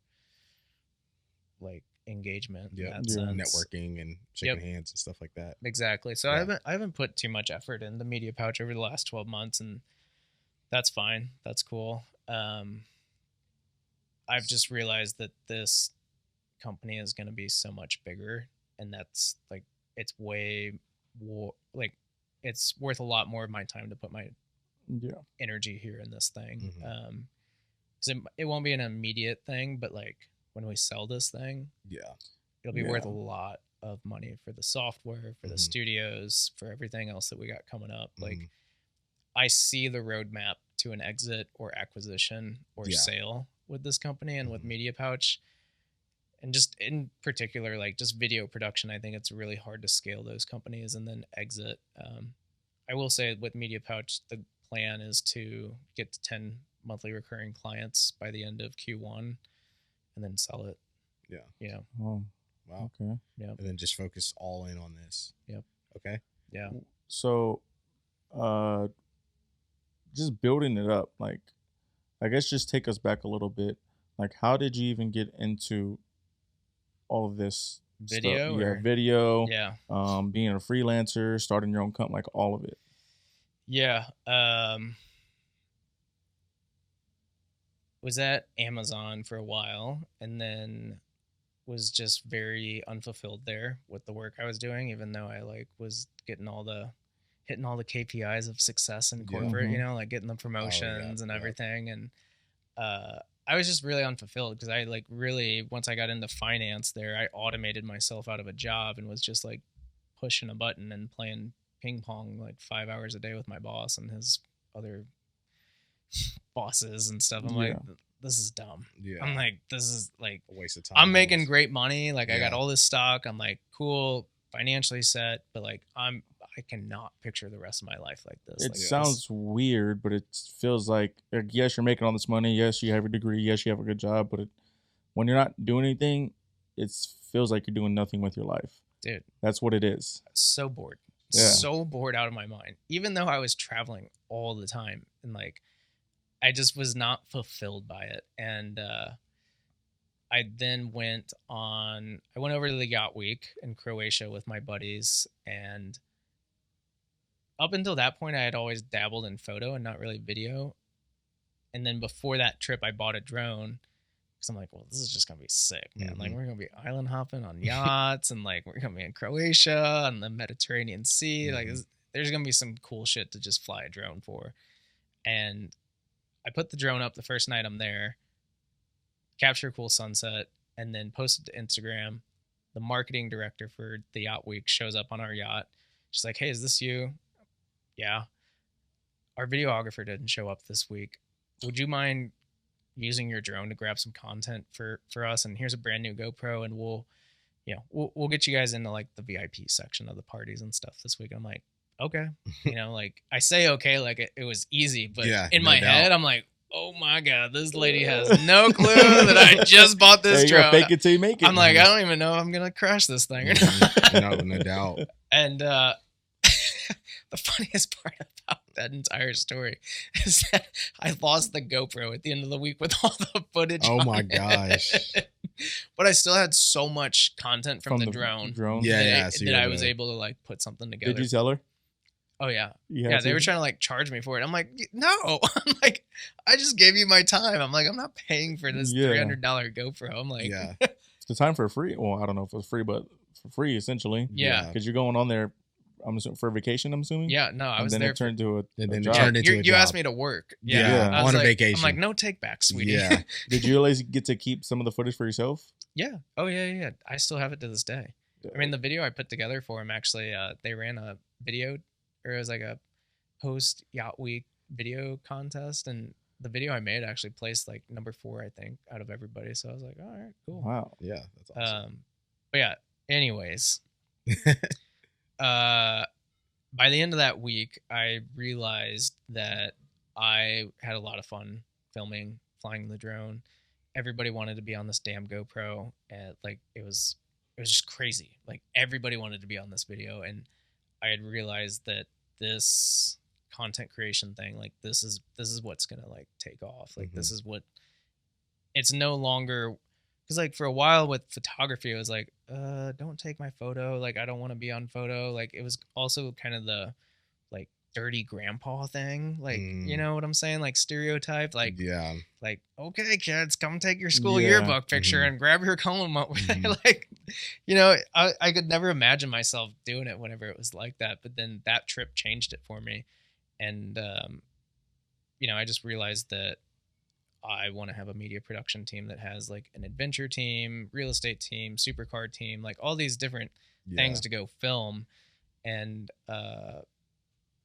S1: like engagement.
S2: Networking and shaking hands and stuff like that.
S1: Exactly. So I haven't put too much effort into Media Pouch over the last 12 months, and that's fine. That's cool. I've just realized that this company is going to be so much bigger, and that's like it's way more like it's worth a lot more of my time to put my energy here in this thing. Because it won't be an immediate thing, but like when we sell this thing, it'll be worth a lot of money for the software, for the studios, for everything else that we got coming up. Like I see the roadmap to an exit or acquisition or sale with this company and with Media Pouch. And just in particular, like just video production, I think it's really hard to scale those companies and then exit. I will say with Media Pouch, the plan is to get to 10 monthly recurring clients by the end of Q1 and then sell it.
S2: Yeah.
S1: Yeah.
S3: Oh,
S2: wow.
S3: Okay.
S1: Yeah.
S2: And then just focus all in on this.
S1: Yep.
S2: Okay.
S1: Yeah.
S3: So, just building it up, like, I guess just take us back a little bit. Like, how did you even get into all of this
S1: Video?
S3: stuff? Video.
S1: Yeah.
S3: Being a freelancer, starting your own company, like all of it.
S1: Yeah. Was at Amazon for a while and then was just very unfulfilled there with the work I was doing, even though I like was hitting all the KPIs of success in corporate, you know, like getting the promotions and everything. And I was just really unfulfilled because I like really, once I got into finance there, I automated myself out of a job and was just like pushing a button and playing ping pong like 5 hours a day with my boss and his other bosses and stuff. I'm like, this is dumb. Yeah. I'm like, this is like
S2: a waste of time.
S1: I'm making great money. Like I got all this stock. I'm like, cool, financially set, but like I cannot picture the rest of my life like this.
S3: It
S1: like,
S3: sounds weird, but it feels like yes, you're making all this money. Yes, you have a degree. Yes, you have a good job. But when you're not doing anything, it feels like you're doing nothing with your life.
S1: Dude,
S3: that's what it is.
S1: So bored. So bored out of my mind. Even though I was traveling all the time and like I just was not fulfilled by it. And I then went over to the Yacht Week in Croatia with my buddies, and up until that point, I had always dabbled in photo and not really video. And then before that trip, I bought a drone because I'm like, well, this is just going to be sick, man. Like, we're going to be island hopping on yachts and, like, we're going to be in Croatia on the Mediterranean Sea. Like, there's going to be some cool shit to just fly a drone for. And I put the drone up the first night I'm there, capture a cool sunset, and then post it to Instagram. The marketing director for the Yacht Week shows up on our yacht. She's like, hey, is this you? Yeah. Our videographer didn't show up this week. Would you mind using your drone to grab some content for us? And here's a brand new GoPro, and we'll get you guys into like the VIP section of the parties and stuff this week. I'm like, okay. You know, like I say okay, like it was easy, but in my head, I'm like, oh my God, this lady has no clue that I just bought this drone.
S3: Fake it till you make it.
S1: I'm like, I don't even know if I'm gonna crash this thing or not.
S2: No doubt.
S1: And the funniest part about that entire story is that I lost the GoPro at the end of the week with all the footage.
S2: Oh
S1: on
S2: my
S1: it.
S2: gosh.
S1: But I still had so much content from the drone. That I was able to like put something together.
S3: Did you tell her?
S1: Oh yeah. Yeah, they were trying to like charge me for it. I'm like, no. I'm like, I just gave you my time. I'm like, I'm not paying for this $300 GoPro. I'm like,
S3: it's the time for free. Well, I don't know if it's free, but for free essentially.
S1: Yeah.
S3: Because you're going on there, I'm assuming for vacation. I'm assuming.
S1: Yeah. No, I was there.
S3: It turned to a job.
S2: Turned into a
S1: you
S2: job.
S1: asked me to work.
S2: Yeah.
S1: I was
S2: On a
S1: like,
S2: vacation.
S1: I'm like, no take back, sweetie.
S2: Yeah.
S3: Did you always get to keep some of the footage for yourself?
S1: Yeah. Oh yeah. I still have it to this day. I mean, the video I put together for him actually, they ran a video, or it was like a post Yacht Week video contest, and the video I made actually placed like number 4, I think, out of everybody. So I was like, all right, cool.
S3: Wow.
S2: Yeah, that's awesome.
S1: But yeah, anyways, by the end of that week, I realized that I had a lot of fun filming, flying the drone. Everybody wanted to be on this damn GoPro, and like it was just crazy. Like everybody wanted to be on this video, and I had realized that this content creation thing, like this is what's gonna like take off. Like this is what, it's no longer, because like for a while with photography, it was like, don't take my photo. Like I don't want to be on photo. Like it was also kind of the like dirty grandpa thing. Like you know what I'm saying? Like stereotype. Like like okay kids, come take your school yearbook picture and grab your cone. Like you know, I could never imagine myself doing it whenever it was like that. But then that trip changed it for me. And, you know, I just realized that I want to have a media production team that has like an adventure team, real estate team, supercar team, like all these different things to go film. And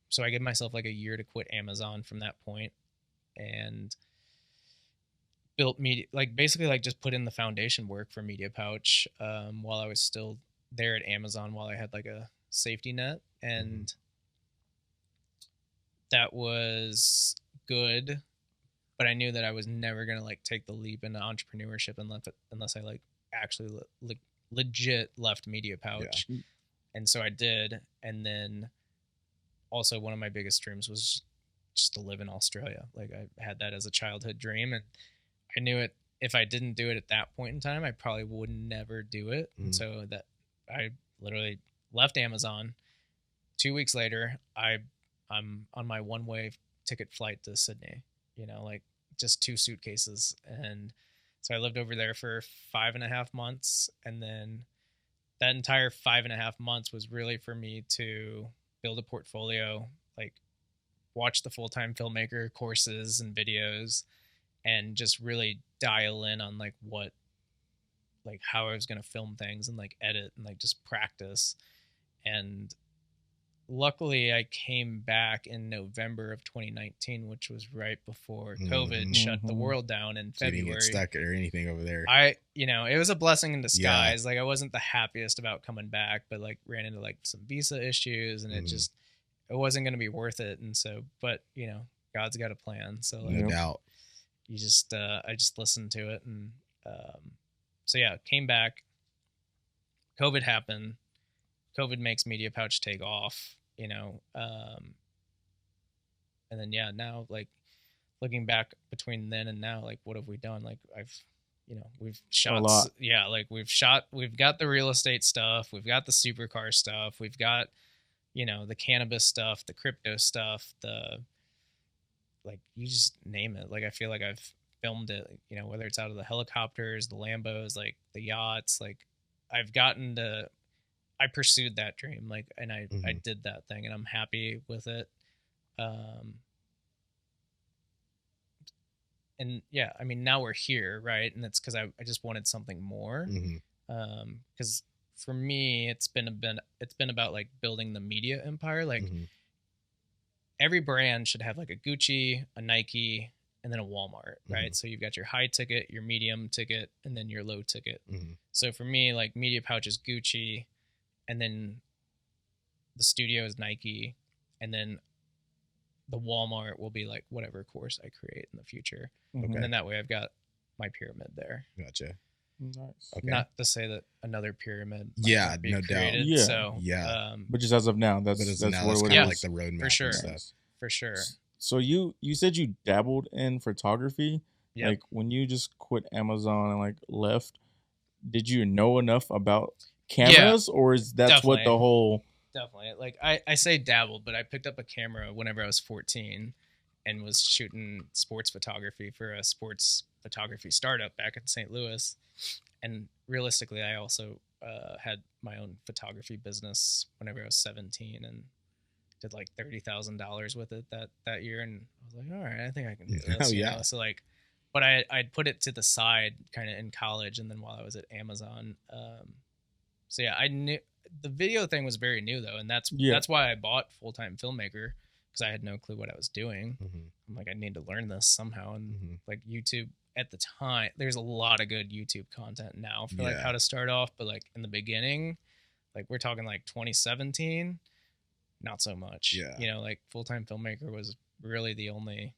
S1: so I gave myself like a year to quit Amazon from that point, and built media, like basically like just put in the foundation work for Media Pouch while I was still there at Amazon, while I had like a safety net. And that was good, but I knew that I was never going to like take the leap into entrepreneurship unless I like actually legit left Media Pouch. And so I did. And then also one of my biggest dreams was just to live in Australia. Like I had that as a childhood dream, and I knew it. If I didn't do it at that point in time, I probably would never do it. And so that I literally left Amazon. 2 weeks later, I'm on my one-way ticket flight to Sydney, you know, like just 2 suitcases. And so I lived over there for 5.5 months. And then that entire 5.5 months was really for me to build a portfolio, like watch the full-time filmmaker courses and videos, and just really dial in on like what, like how I was going to film things and like edit and like just practice. And luckily I came back in November of 2019, which was right before COVID shut the world down in February.
S2: You didn't get stuck or anything over there.
S1: You know, it was a blessing in disguise. Like I wasn't the happiest about coming back, but like ran into like some visa issues, and it wasn't going to be worth it. And so, but you know, God's got a plan. So like,
S2: no doubt.
S1: You just, I just listened to it. And, so yeah, came back, COVID happened. COVID makes Media Pouch take off, you know? And then, yeah, now like looking back between then and now, like what have we done? Like we've shot
S3: a lot.
S1: Yeah. Like we've got the real estate stuff. We've got the supercar stuff. We've got, you know, the cannabis stuff, the crypto stuff, like you just name it. Like I feel like I've filmed it, you know, whether it's out of the helicopters, the Lambos, like the yachts, like I pursued that dream, like, and I did that thing, and I'm happy with it. And yeah, I mean, now we're here, right? And it's because I just wanted something more. Because for me, it's been about like building the media empire. Like every brand should have like a Gucci, a Nike, and then a Walmart, right? So you've got your high ticket, your medium ticket, and then your low ticket. So for me, like Media Pouch is Gucci, and then the studio is Nike, and then the Walmart will be like whatever course I create in the future. And then that way I've got my pyramid there.
S2: Gotcha.
S3: Nice.
S2: Okay.
S1: Not to say that another pyramid might be
S2: no
S1: created.
S2: doubt.
S1: So
S3: but just as of now, that's
S2: kind
S3: what
S2: of
S3: it is.
S2: like the roadmap
S1: for sure.
S2: and stuff.
S1: for sure.
S3: So you said you dabbled in photography.
S1: Yep.
S3: Like when you just quit Amazon and like left, did you know enough about cameras, or is that's what the whole?
S1: Definitely. Like I say dabbled, but I picked up a camera whenever I was 14 and was shooting sports photography for a sports photography startup back in St. Louis. And realistically, I also had my own photography business whenever I was 17 and did like $30,000 with it that year. And I was like, all right, I think I can do this.
S2: Oh, yeah.
S1: You know? So like, but I'd put it to the side kind of in college and then while I was at Amazon. So yeah, I knew the video thing was very new though. And that's why I bought Full-Time Filmmaker, because I had no clue what I was doing. I'm like, I need to learn this somehow. And like YouTube at the time, there's a lot of good YouTube content now for like how to start off. But like in the beginning, like we're talking like 2017, not so much.
S2: Yeah.
S1: You know, like Full-Time Filmmaker was really the only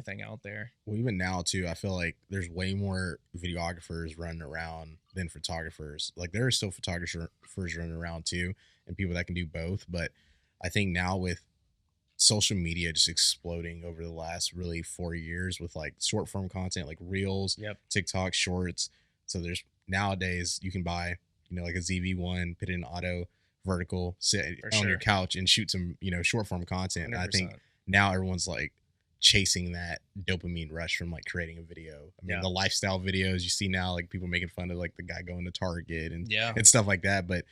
S1: thing out there.
S2: Well, even now too, I feel like there's way more videographers running around than photographers. Like there are still photographers running around too, and people that can do both. But I think now with social media just exploding over the last really 4 years with like short form content, like Reels, TikTok, Shorts. So there's nowadays you can buy, you know, like a ZV-1, put it in auto, vertical, sit on your couch and shoot some, you know, short form content. 100%. And I think now everyone's like chasing that dopamine rush from like creating a video. I mean, the lifestyle videos you see now, like people making fun of like the guy going to Target and stuff like that. But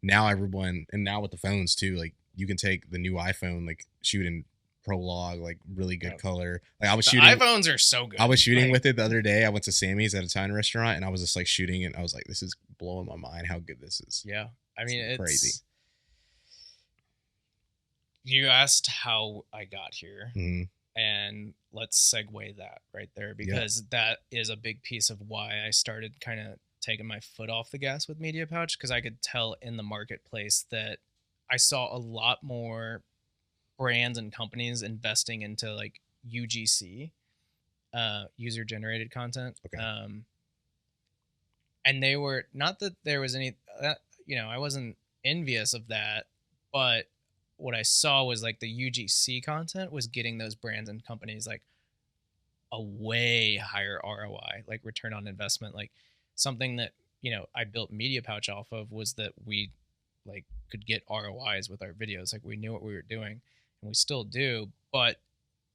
S2: now everyone, and now with the phones too, like you can take the new iPhone, like shoot in Prolog, like really good color. Like I was shooting.
S1: iPhones are so good.
S2: I was shooting with it the other day. I went to Sammy's at a Italian restaurant and I was just like shooting and I was like, this is blowing my mind how good this is.
S1: Yeah. I mean, it's
S2: crazy.
S1: You asked how I got here. And let's segue that right there, because that is a big piece of why I started kind of taking my foot off the gas with Media Pouch, because I could tell in the marketplace that I saw a lot more brands and companies investing into like UGC, user generated content. And they were not that there was any, you know, I wasn't envious of that, but what I saw was like the UGC content was getting those brands and companies like a way higher ROI, like return on investment. Like something that, you know, I built Media Pouch off of was that we like could get ROIs with our videos. Like we knew what we were doing and we still do, but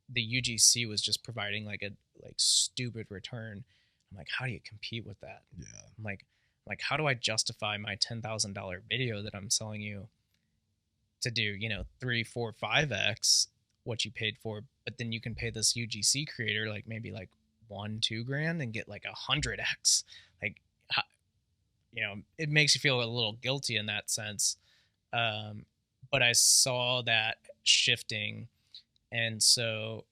S1: the UGC was just providing like a like stupid return. I'm like, how do you compete with that? I'm like, how do I justify my $10,000 video that I'm selling you to do, you know, 3, 4, 5x what you paid for, but then you can pay this UGC creator like maybe like $1-2 grand and get like 100x. Like, you know, it makes you feel a little guilty in that sense. But I saw that shifting, and so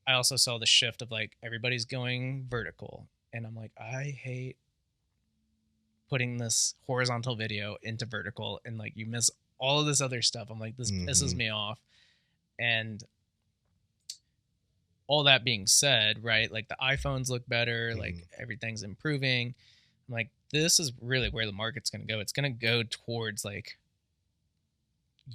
S1: I also saw the shift of like everybody's going vertical, and I'm like, I hate putting this horizontal video into vertical and like you miss all of this other stuff. I'm like, this pisses me off. And all that being said, right, like the iPhones look better, like everything's improving. I'm like, this is really where the market's going to go. It's going to go towards like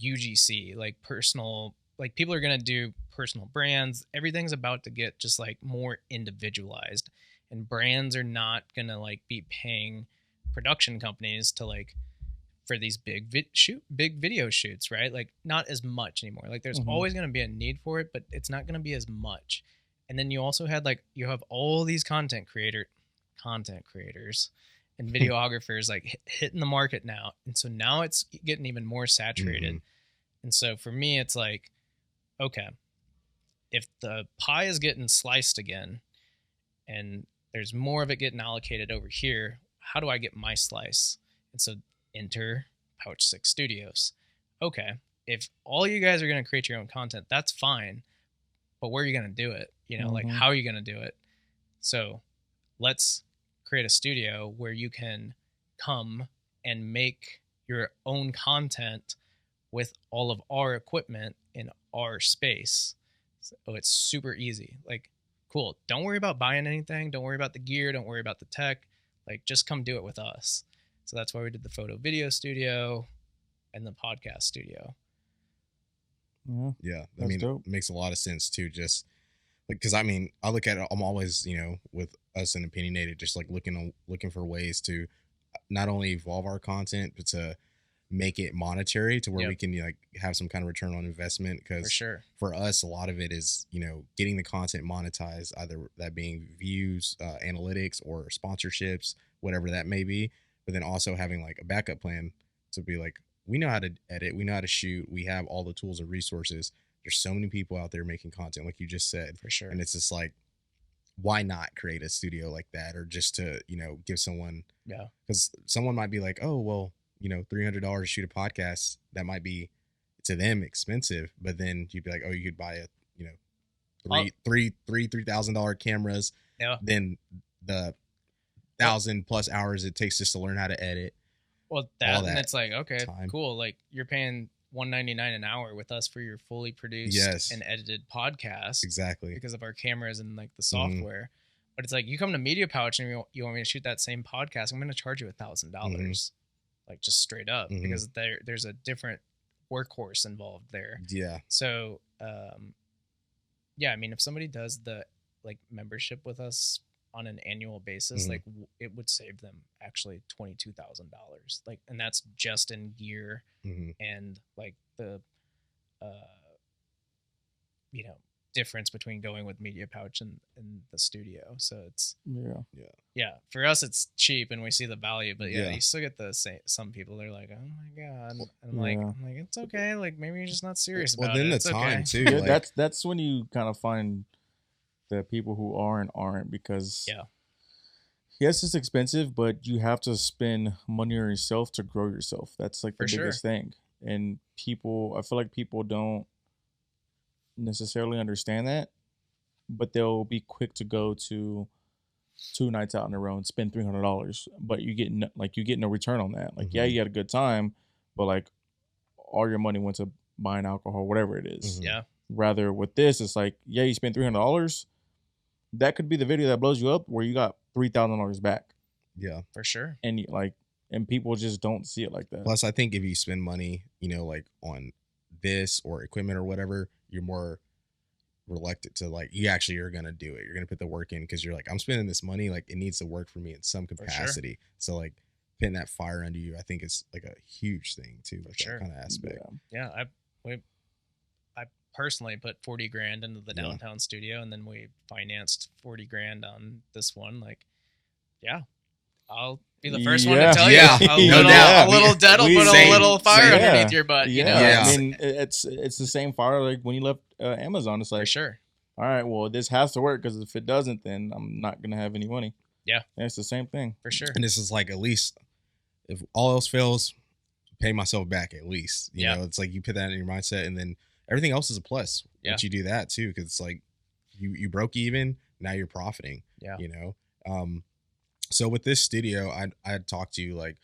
S1: UGC, like personal, like people are going to do personal brands. Everything's about to get just like more individualized, and brands are not going to like be paying production companies to like for these big video shoots, right? Like not as much anymore. Like there's always going to be a need for it, but it's not going to be as much. And then you also had like, you have all these content creators and videographers like hitting the market now. And so now it's getting even more saturated. And so for me, it's like, okay, if the pie is getting sliced again and there's more of it getting allocated over here, how do I get my slice? And so enter Pouch 6 Studios. Okay, if all you guys are going to create your own content, that's fine. But where are you going to do it? You know, like how are you going to do it? So let's create a studio where you can come and make your own content with all of our equipment in our space. So it's super easy. Like, cool. Don't worry about buying anything. Don't worry about the gear. Don't worry about the tech. Like, just come do it with us. So that's why we did the photo video studio and the podcast studio.
S2: Yeah, I
S3: That's
S2: mean,
S3: dope.
S2: it makes a lot of sense too. Just like, because I mean, I look at it, I'm always, with us and Opinionated, just like looking for ways to not only evolve our content, but to make it monetary to where we can like have some kind of return on investment.
S1: For
S2: Because
S1: sure.
S2: for us, a lot of it is, getting the content monetized, either that being views, analytics, or sponsorships, whatever that may be. But then also having like a backup plan to be like, we know how to edit, we know how to shoot, we have all the tools and resources. There's so many people out there making content, like you just said.
S1: For sure.
S2: And it's just like, why not create a studio like that? Or just to, give someone, because someone might be like, oh, well, $300 to shoot a podcast, that might be to them expensive. But then you'd be like, oh, you could buy $3,000 cameras.
S1: Yeah.
S2: Then the 1,000+ hours it takes just to learn how to edit.
S1: Well,
S2: that
S1: and it's like, okay,
S2: time.
S1: cool. Like you're paying $199 an hour with us for your fully produced and edited podcast.
S2: Exactly.
S1: Because of our cameras and like the software. But it's like, you come to Media Pouch and you want me to shoot that same podcast, I'm going to charge you $1,000, like just straight up, because there's a different workhorse involved there.
S2: Yeah.
S1: So, yeah, I mean, if somebody does the like membership with us on an annual basis, like it would save them actually $22,000. Like, and that's just in gear and like the, difference between going with Media Pouch and the studio. So it's for us it's cheap and we see the value, but you still get the same. Some people they're like, oh my god, and I'm like it's okay, like maybe you're just not serious about it.
S2: Well, then
S1: it's
S2: the time
S1: okay.
S2: too.
S3: Yeah,
S2: like,
S3: that's when you kind of find the people who are and aren't, because yes, it's expensive, but you have to spend money on yourself to grow yourself. That's like the biggest thing. And I feel like people don't necessarily understand that, but they'll be quick to go to 2 nights out in a row and spend $300, but you get no return on that. Like, you had a good time, but like all your money went to buying alcohol, whatever it is.
S1: Yeah.
S3: Rather with this, it's like, you spent $300. That could be the video that blows you up where you got $3,000 back.
S2: Yeah,
S3: for sure. And and people just don't see it like that.
S2: Plus, I think if you spend money, like on this or equipment or whatever, you're more reluctant to like, you actually are going to do it. You're going to put the work in because you're like, I'm spending this money. Like, it needs to work for me in some capacity. So like putting that fire under you, I think is like a huge thing too. With that kind of aspect.
S1: Yeah. I personally put 40 grand into the downtown studio, and then we financed 40 grand on this one. Like, I'll be the first one to tell you. A little debt will put a little fire underneath your butt. You know?
S3: I mean, it's the same fire like when you left Amazon. It's like,
S1: for sure.
S3: All right, well, this has to work, because if it doesn't, then I'm not gonna have any money.
S1: Yeah,
S3: it's the same thing
S1: for sure.
S2: And this is like, at least if all else fails, pay myself back at least. You know, it's like you put that in your mindset, and then everything else is a plus. Once you do that too, because it's like you broke even, now you're profiting. Yeah, you know. So with this studio, I had talked to you like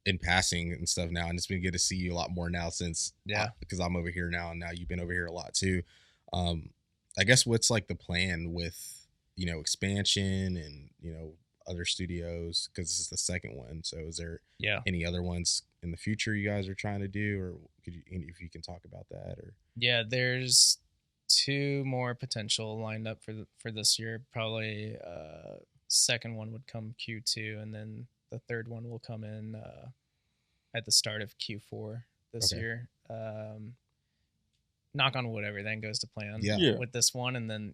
S2: in passing and stuff now, and it's been good to see you a lot more now since because I'm over here now, and now you've been over here a lot too. I guess what's like the plan with expansion and other studios, because this is the second one. So is there any other ones in the future you guys are trying to do, or could you, if you can talk about that? Or
S1: there's 2 more potential lined up for this year. Probably second one would come Q2, and then the third one will come in at the start of Q4 this year. Knock on wood, everything goes to plan with this one, and then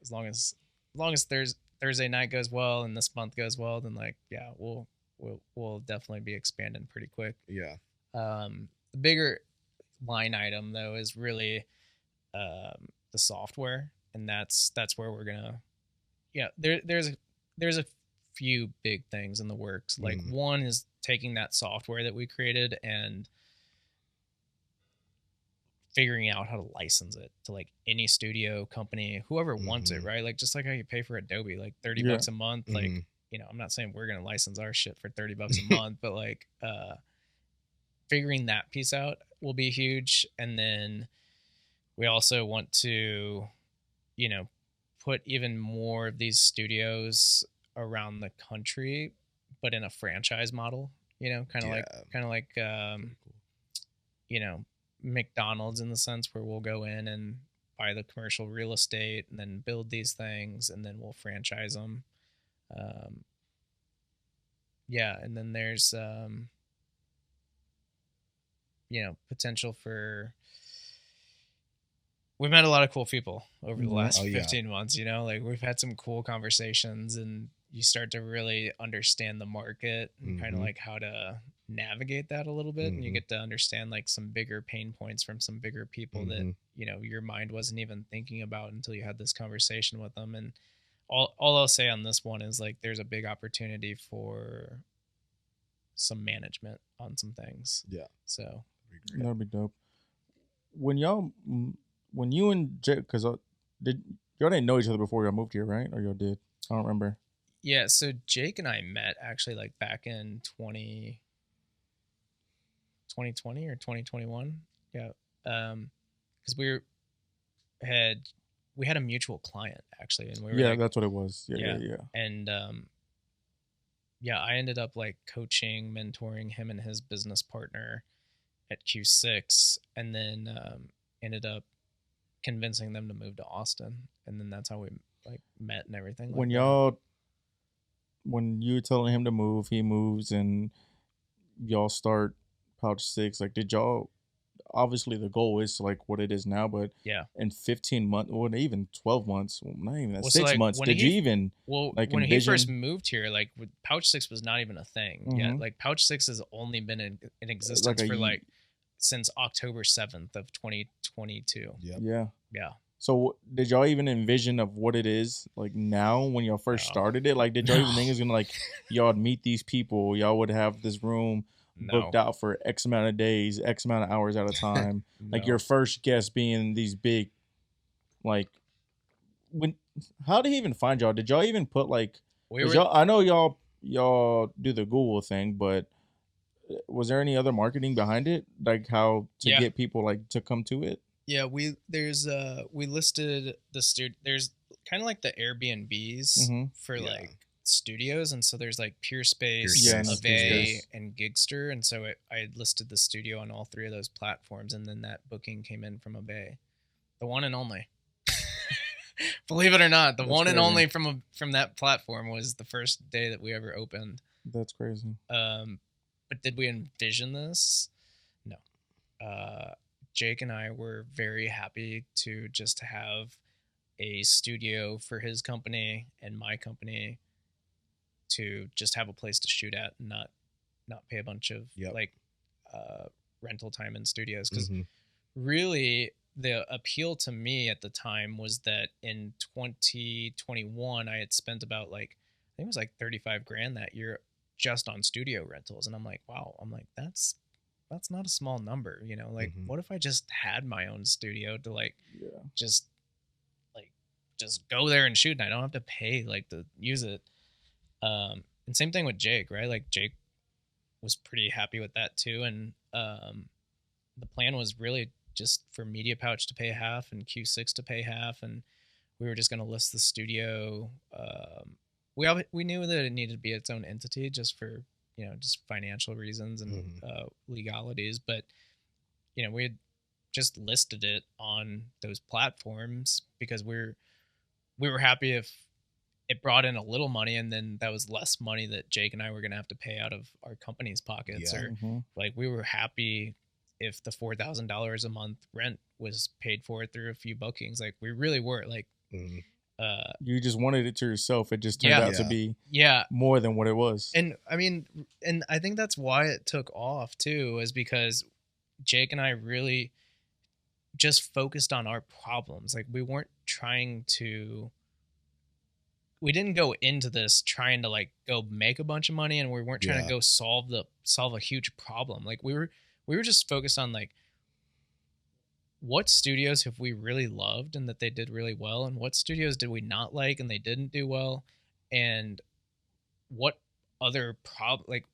S1: as long as Thursday night goes well and this month goes well, then we'll definitely be expanding pretty quick. The bigger line item though is really the software, and that's where we're gonna there's a few big things in the works. Like one is taking that software that we created and figuring out how to license it to like any studio company, whoever wants it, right? Like just like how you pay for Adobe, like $30 a month. Like, I'm not saying we're going to license our shit for $30 a month, but like figuring that piece out will be huge. And then we also want to, put even more of these studios around the country, but in a franchise model, kind of like McDonald's in the sense where we'll go in and buy the commercial real estate and then build these things and then we'll franchise them. Yeah, and then there's potential for. We've met a lot of cool people over the last 15 months. Like we've had some cool conversations, and you start to really understand the market and kind of like how to navigate that a little bit, and you get to understand like some bigger pain points from some bigger people that your mind wasn't even thinking about until you had this conversation with them. And all I'll say on this one is like there's a big opportunity for some management on some things.
S2: Yeah.
S1: So
S3: that'd be dope. When you and Jake, because y'all didn't know each other before y'all moved here, right? Or y'all did? I don't remember.
S1: Yeah, so Jake and I met actually like back in 2020 or 2021. Yeah, because we had a mutual client actually, and we were
S3: that's what it was. Yeah.
S1: And I ended up like coaching, mentoring him and his business partner at Q6, and then ended up convincing them to move to Austin, and then that's how we like met and everything.
S3: When you were telling him to move, he moves, and y'all start Pouch 6. Like, did y'all? Obviously, the goal is like what it is now, but in 15 months, or even 12 months, not even that, 6 months. Did you even like
S1: when
S3: envision?
S1: He first moved here? Like Pouch 6 was not even a thing yet. Like Pouch 6 has only been in existence for like since October 7th of 2022.
S3: Yeah.
S1: Yeah.
S3: So did y'all even envision of what it is like now when y'all first started it? Like, did y'all even think it was gonna like y'all meet these people, y'all would have this room booked out for X amount of days, X amount of hours at a time? Like your first guest being these big, like, how did he even find y'all? Did y'all even put like? I know y'all do the Google thing, but was there any other marketing behind it, like how to get people like to come to it?
S1: Yeah, we listed the there's kind of like the Airbnbs for like studios, and so there's like PureSpace, Avay, and Gigster, and so I listed the studio on all three of those platforms, and then that booking came in from Avay, the one and only. Believe it or not, the one and only from that platform was the first day that we ever opened.
S3: That's crazy.
S1: But did we envision this? No. Jake and I were very happy to just have a studio for his company and my company to just have a place to shoot at and not pay a bunch of rental time in studios. Because really the appeal to me at the time was that in 2021 I had spent about like, I think it was like $35,000 that year just on studio rentals, and I'm like, wow, that's not a small number, like what if I just had my own studio to like just go there and shoot and I don't have to pay like to use it. And same thing with Jake, right? Like Jake was pretty happy with that too, and the plan was really just for Media Pouch to pay half and Q6 to pay half, and we were just going to list the studio. We knew that it needed to be its own entity just for just financial reasons and legalities, but we had just listed it on those platforms because we were happy if it brought in a little money, and then that was less money that Jake and I were going to have to pay out of our company's pockets, or like we were happy if the $4,000 a month rent was paid for through a few bookings. Like we really were like.
S3: You just wanted it to yourself. It just turned out to be more than what it was.
S1: And I mean, and I think that's why it took off too, is because Jake and I really just focused on our problems. Like we didn't go into this trying to like go make a bunch of money, and we weren't trying to go solve a huge problem. Like we were just focused on like, what studios have we really loved and that they did really well, and what studios did we not like and they didn't do well, and what other like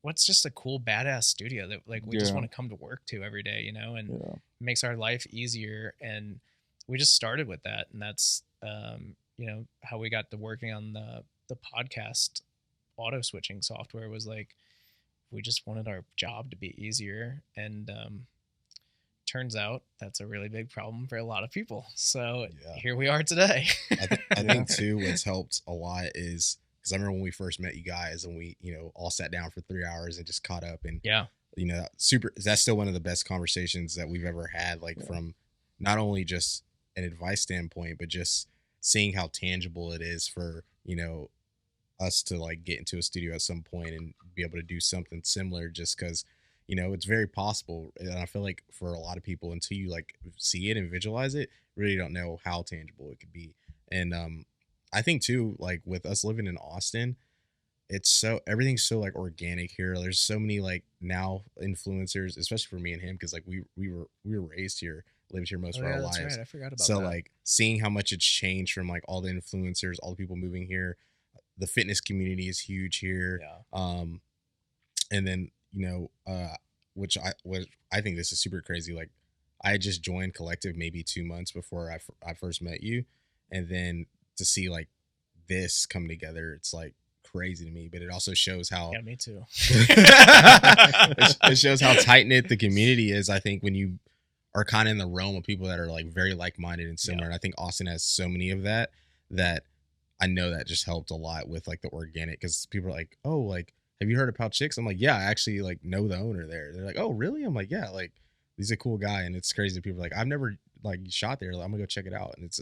S1: what's just a cool badass studio that like we just want to come to work to every day, and makes our life easier. And we just started with that, and that's how we got to working on the podcast auto switching software. Was like we just wanted our job to be easier, and turns out that's a really big problem for a lot of people. So
S4: Yeah.
S1: here we are today.
S4: I think too, what's helped a lot is because I remember when we first met you guys and we, all sat down for 3 hours and just caught up and,
S1: Yeah.
S4: that's still one of the best conversations that we've ever had, like from not only just an advice standpoint, but just seeing how tangible it is for, us to like get into a studio at some point and be able to do something similar just because, it's very possible. And I feel like for a lot of people, until you like see it and visualize it, really don't know how tangible it could be. And I think too, like with us living in Austin, everything's so like organic here. There's so many like now influencers, especially for me and him, because like we were raised here, lived here most of our lives.
S1: Right. I forgot about
S4: So
S1: that.
S4: like seeing how much it's changed from like all the influencers, all the people moving here, the fitness community is huge here.
S1: Yeah.
S4: And then which I think this is super crazy. Like I just joined Collective maybe 2 months before I first met you, and then to see like this come together, it's like crazy to me. But it also shows how
S1: me too.
S4: it shows how tight knit the community is. I think when you are kind of in the realm of people that are like very like minded and similar, and I think Austin has so many of that I know that just helped a lot with like the organic, because people are like, oh, like, have you heard of Pal Chicks? I'm like, yeah, I actually like know the owner there. They're like, oh, really? I'm like, yeah, like he's a cool guy. And it's crazy. People are like, I've never like shot there. Like, I'm gonna go check it out. And it's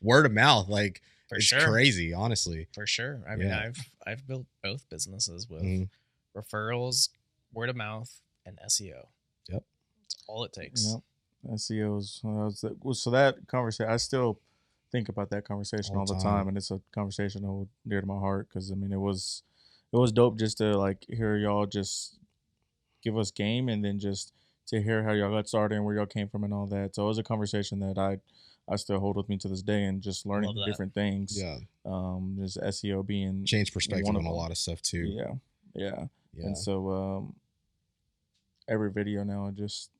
S4: word of mouth. Like it's crazy, honestly.
S1: For sure. I mean, I've built both businesses with referrals, word of mouth, and SEO.
S4: Yep.
S1: That's all it takes.
S3: Yep. SEO's so that conversation, I still think about that conversation all the time, and it's a conversation that hold dear to my heart, because I mean it was dope just to like hear y'all just give us game, and then just to hear how y'all got started and where y'all came from and all that. So it was a conversation that I still hold with me to this day, and just learning different things.
S4: Yeah.
S3: Just SEO being
S4: change perspective on a lot of stuff too.
S3: Yeah. And so every video now I just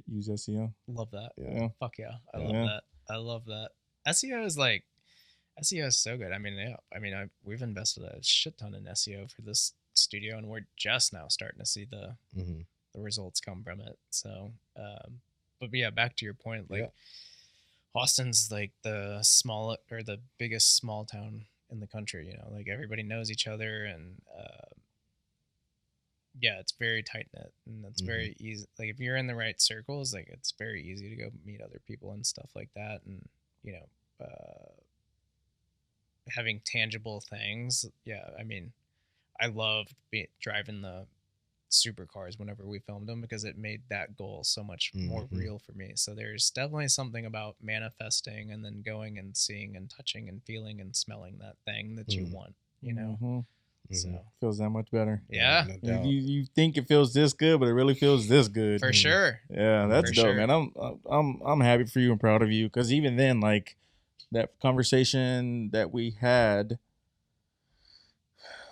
S3: use SEO.
S1: Love that.
S4: Yeah.
S1: Fuck yeah. I love that. SEO is so good. I mean, we've invested a shit ton in SEO for this studio, and we're just now starting to see the results come from it. So, but yeah, back to your point, like Austin's like the biggest small town in the country, like everybody knows each other, and it's very tight knit, and it's very easy. Like if you're in the right circles, like it's very easy to go meet other people and stuff like that. And, having tangible things. Yeah. I mean, I loved driving the supercars whenever we filmed them, because it made that goal so much more real for me. So there's definitely something about manifesting and then going and seeing and touching and feeling and smelling that thing that you want, So
S3: feels that much better.
S1: Yeah.
S4: No
S3: You think it feels this good, but it really feels this good.
S1: For sure.
S3: Yeah, that's dope, man. I'm happy for you and proud of you, because even then, like that conversation that we had,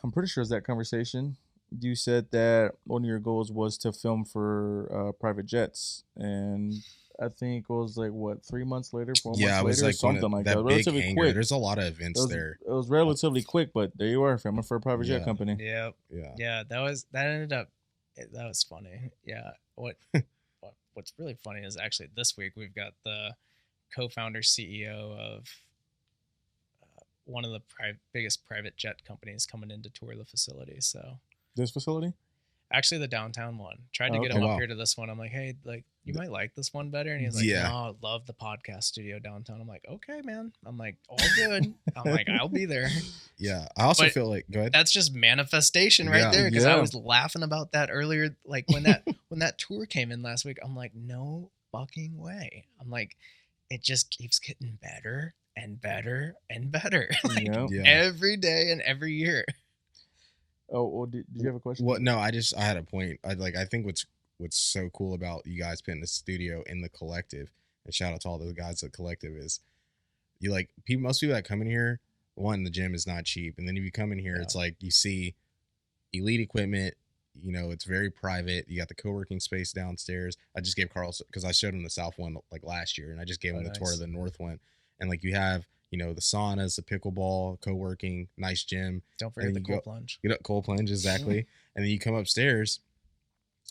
S3: I'm pretty sure it's that conversation. You said that one of your goals was to film for private jets, and I think it was like 3 months later, 4 months later,
S4: was like
S3: something like that.
S4: Big
S3: Relatively
S4: hangar.
S3: quick.
S4: There's a lot of events there.
S3: It was relatively quick, but there you are filming for a private jet company.
S1: Yeah.
S4: Yeah.
S1: That was funny. Yeah. What's really funny is actually this week we've got the co-founder CEO of one of the biggest private jet companies coming in to tour the facility. So
S3: this facility?
S1: Actually, the downtown one. Tried to get him up here to this one. I'm like, hey, like you might like this one better. And he's like, no, I love the podcast studio downtown. I'm like, okay, man. I'm like, all good. I'm like, I'll be there.
S4: Yeah. I also feel like, go ahead.
S1: That's just manifestation right there. Because I was laughing about that earlier. Like when that tour came in last week, I'm like, no fucking way. I'm like, it just keeps getting better and better and better. Like every day and every year.
S3: Oh, well, did you have a question?
S4: Well, no, I had a point. I think what's so cool about you guys putting the studio in the Collective, and shout out to all the guys at Collective, is you like most people that come in here, one, the gym is not cheap, and then if you come in here, it's like you see elite equipment. It's very private. You got the co-working space downstairs. I just gave Carl, because I showed him the south one like last year, and I just gave him the tour of the north one. And like you have, the saunas, the pickleball, co-working, nice gym.
S1: Don't forget the cold plunge.
S4: Cold plunge, exactly. And then you come upstairs,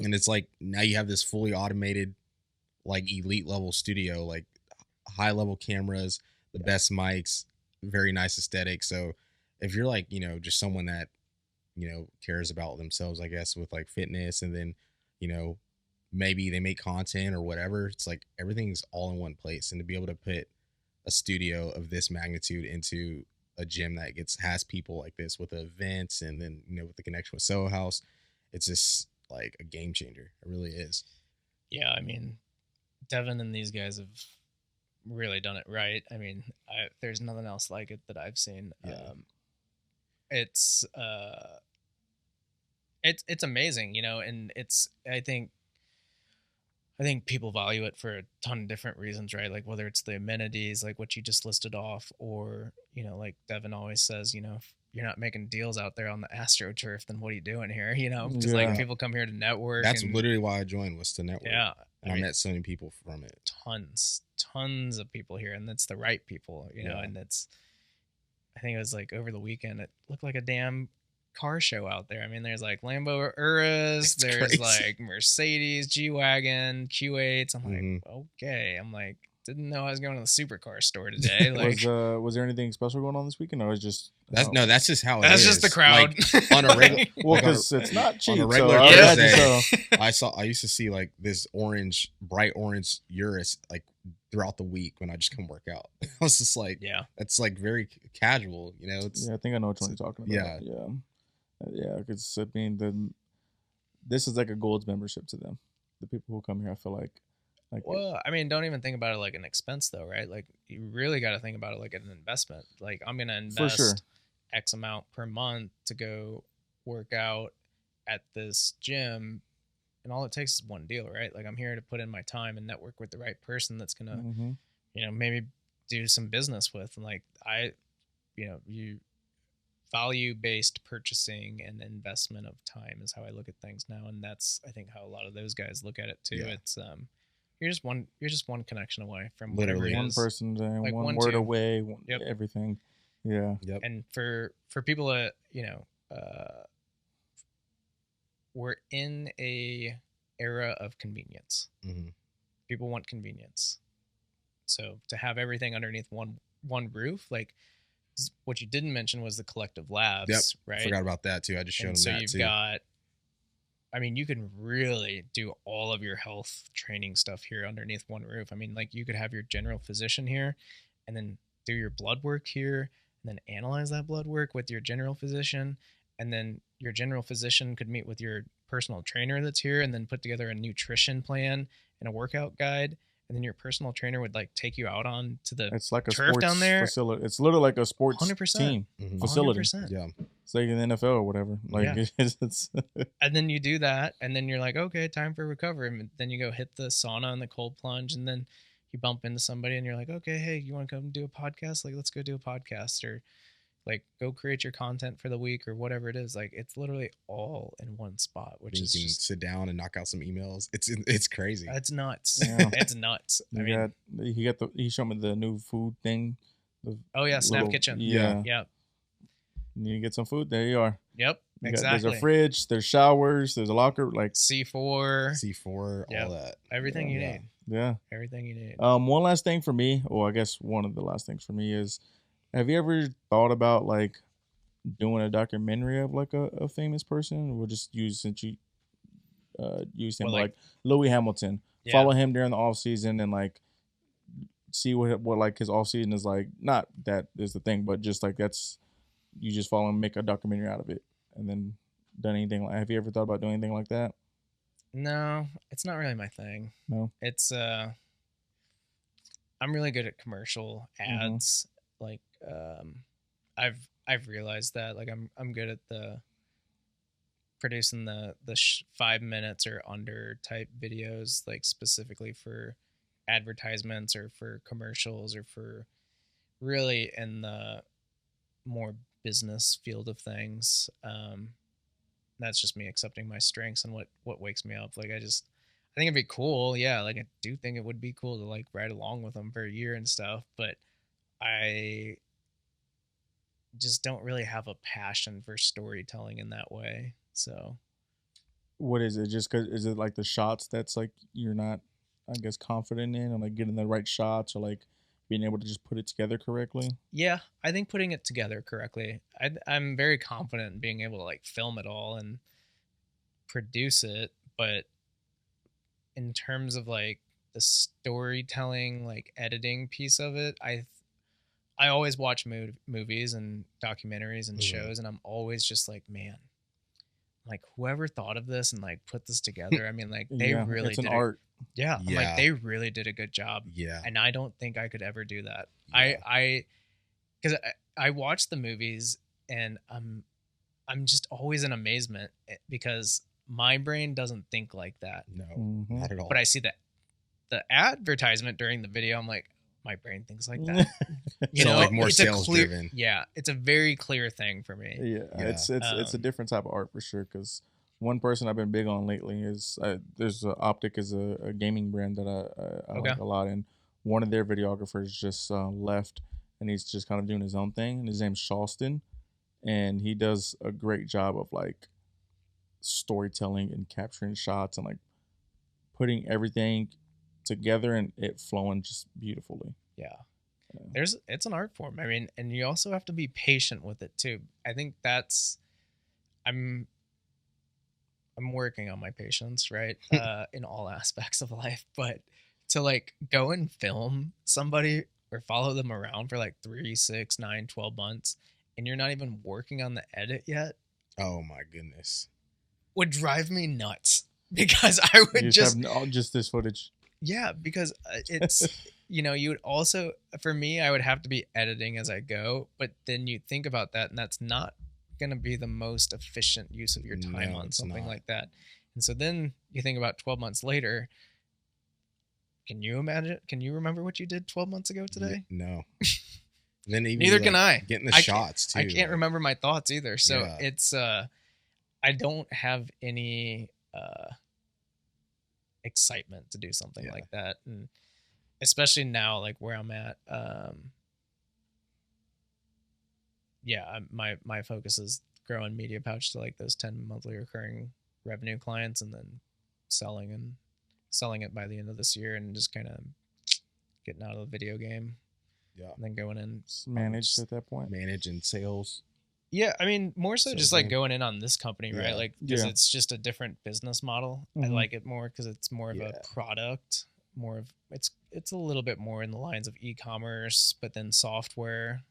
S4: and it's like now you have this fully automated like elite level studio, like high level cameras, the best mics, very nice aesthetic. So if you're like, just someone that, cares about themselves, I guess, with like fitness, and then, maybe they make content or whatever, it's like everything's all in one place. And to be able to put a studio of this magnitude into a gym that has people like this with events, and then, with the connection with Soho House, it's just like a game changer. It really is.
S1: Yeah, I mean, Devin and these guys have really done it right. I mean, there's nothing else like it that I've seen.
S4: Yeah.
S1: It's amazing, and I think people value it for a ton of different reasons, right? Like whether it's the amenities, like what you just listed off, or, like Devin always says, if you're not making deals out there on the AstroTurf, then what are you doing here? Because like people come here to network.
S4: That's literally why I joined, was to network.
S1: Yeah.
S4: And I met so many people from it.
S1: Tons of people here, and it's the right people, and I think it was like over the weekend, it looked like a damn car show out there. I mean, there's like Lambo Urus, there's like Mercedes, G-Wagon, Q8s. I'm like, okay. I'm like, didn't know I was going to the supercar store today. Like,
S3: was there anything special going on this weekend, or was just
S4: that's just how it
S1: that's
S4: is.
S1: just the crowd.
S4: Like, on a regular,
S3: well, because it's not cheap.
S4: On a regular Thursday, I used to see like this bright orange Urus like throughout the week when I just come work out. I was just like, it's like very casual, It's,
S3: I think I know which one you're talking about. Yeah, because I mean, this is like a gold membership to them. The people who come here, I feel like.
S1: Well, I mean, don't even think about it like an expense, though, right? Like, you really got to think about it like an investment. Like, I'm going to invest X amount per month to go work out at this gym, and all it takes is one deal, right? Like, I'm here to put in my time and network with the right person that's going to, maybe do some business with. And like, you value-based purchasing and investment of time is how I look at things now, and that's, I think, how a lot of those guys look at it too. Yeah. It's you're just one connection away from
S3: literally
S1: whatever
S3: one person, like one word away, everything. Yeah.
S1: Yep. And for people that we're in a era of convenience. People want convenience, so to have everything underneath one roof, like. What you didn't mention was the collective labs, right?
S4: Forgot about that too. I just showed them
S1: that. So
S4: you've
S1: got, I mean, you can really do all of your health training stuff here underneath one roof. I mean, like you could have your general physician here, and then do your blood work here, and then analyze that blood work with your general physician, and then your general physician could meet with your personal trainer that's here, and then put together a nutrition plan and a workout guide. And then your personal trainer would like take you out on to the
S3: it's like a
S1: turf
S3: sports
S1: down there.
S3: Facility. It's literally like a sports
S1: 100%.
S3: team facility.
S1: 100%.
S3: Yeah, it's like an NFL or whatever. Like it's
S1: and then you do that, and then you're like, okay, time for recovery. And then you go hit the sauna and the cold plunge, and then you bump into somebody, and you're like, okay, hey, you want to come do a podcast? Like, let's go do a podcast, or like go create your content for the week or whatever it is. Like, it's literally all in one spot, which is just
S4: sit down and knock out some emails. It's crazy.
S1: It's nuts.
S3: Yeah.
S1: It's nuts.
S3: He showed me the new food thing.
S1: Snap Kitchen.
S3: Yeah.
S1: Yep.
S3: You get some food. There you are.
S1: Yep. Exactly.
S3: There's a fridge. There's showers. There's a locker. Like
S1: C4,
S4: all that.
S1: Everything you need.
S3: Yeah.
S1: Everything you need.
S3: One last thing for me. Well, I guess one of the last things for me is, have you ever thought about like doing a documentary of like a famous person? We'll just use him like Louis Hamilton. Yeah. Follow him during the off season and like see what like his off season is like. Not that is the thing, but just like you just follow him, make a documentary out of it, and then done anything like. Have you ever thought about doing anything like that?
S1: No, it's not really my thing.
S3: No,
S1: it's I'm really good at commercial ads. Like I've realized that like I'm good at the producing the 5 minutes or under type videos, like specifically for advertisements or for commercials or for really in the more business field of things. That's just me accepting my strengths and what wakes me up. Like I think it'd be cool. Yeah, like I do think it would be cool to like ride along with them for a year and stuff, but I just don't really have a passion for storytelling in that way. So
S3: what is it? Just 'cause is it like the shots that's like you're not I guess, confident in, and like getting the right shots, or like being able to just put it together correctly?
S1: Yeah, I think putting it together correctly. I'm very confident in being able to like film it all and produce it, but in terms of like the storytelling, like editing piece of it, I always watch movies and documentaries and shows, and I'm always just like, man, like whoever thought of this and like put this together. I mean, like they really
S3: it's an
S1: did
S3: art.
S1: Yeah, I'm like they really did a good job.
S4: Yeah.
S1: And I don't think I could ever do that.
S4: Yeah.
S1: Because I watch the movies and I'm just always in amazement because my brain doesn't think like that.
S4: No, not at all.
S1: But I see the advertisement during the video. I'm like, my brain thinks like that. You know,
S4: like more
S1: it's
S4: sales driven.
S1: Yeah, it's a very clear thing for me.
S3: Yeah. It's a different type of art for sure. Because one person I've been big on lately is there's Optic is a gaming brand that I like a lot, and one of their videographers just left, and he's just kind of doing his own thing. And his name's Charleston, and he does a great job of like storytelling and capturing shots and like putting everything together and it flowing just beautifully.
S1: Yeah. It's an art form. I mean, and you also have to be patient with it too. I think I'm working on my patience, right? In all aspects of life, but to like go and film somebody or follow them around for like 3, 6, 9, 12 months and you're not even working on the edit yet.
S4: Oh my goodness.
S1: Would drive me nuts because I would
S3: just this footage.
S1: Yeah, because it's, you know, you would also, for me, I would have to be editing as I go, but then you think about that and that's not going to be the most efficient use of your time on something like that. And so then you think about 12 months later, can you imagine? Can you remember what you did 12 months ago today?
S4: No. Then even
S1: neither can I.
S4: Getting the shots too.
S1: I can't remember my thoughts either. So it's I don't have any excitement to do something like that, and especially now, like where I'm at. My focus is growing Media Pouch to like those 10 monthly recurring revenue clients, and then selling it by the end of this year, and just kind of getting out of the video game. Yeah, and then going in
S3: managed at that point.
S4: Manage and sales.
S1: Yeah, I mean, more so just like going in on this company, right? Like, because it's just a different business model. I like it more because it's more of a product, more of it's a little bit more in the lines of e-commerce, but then software.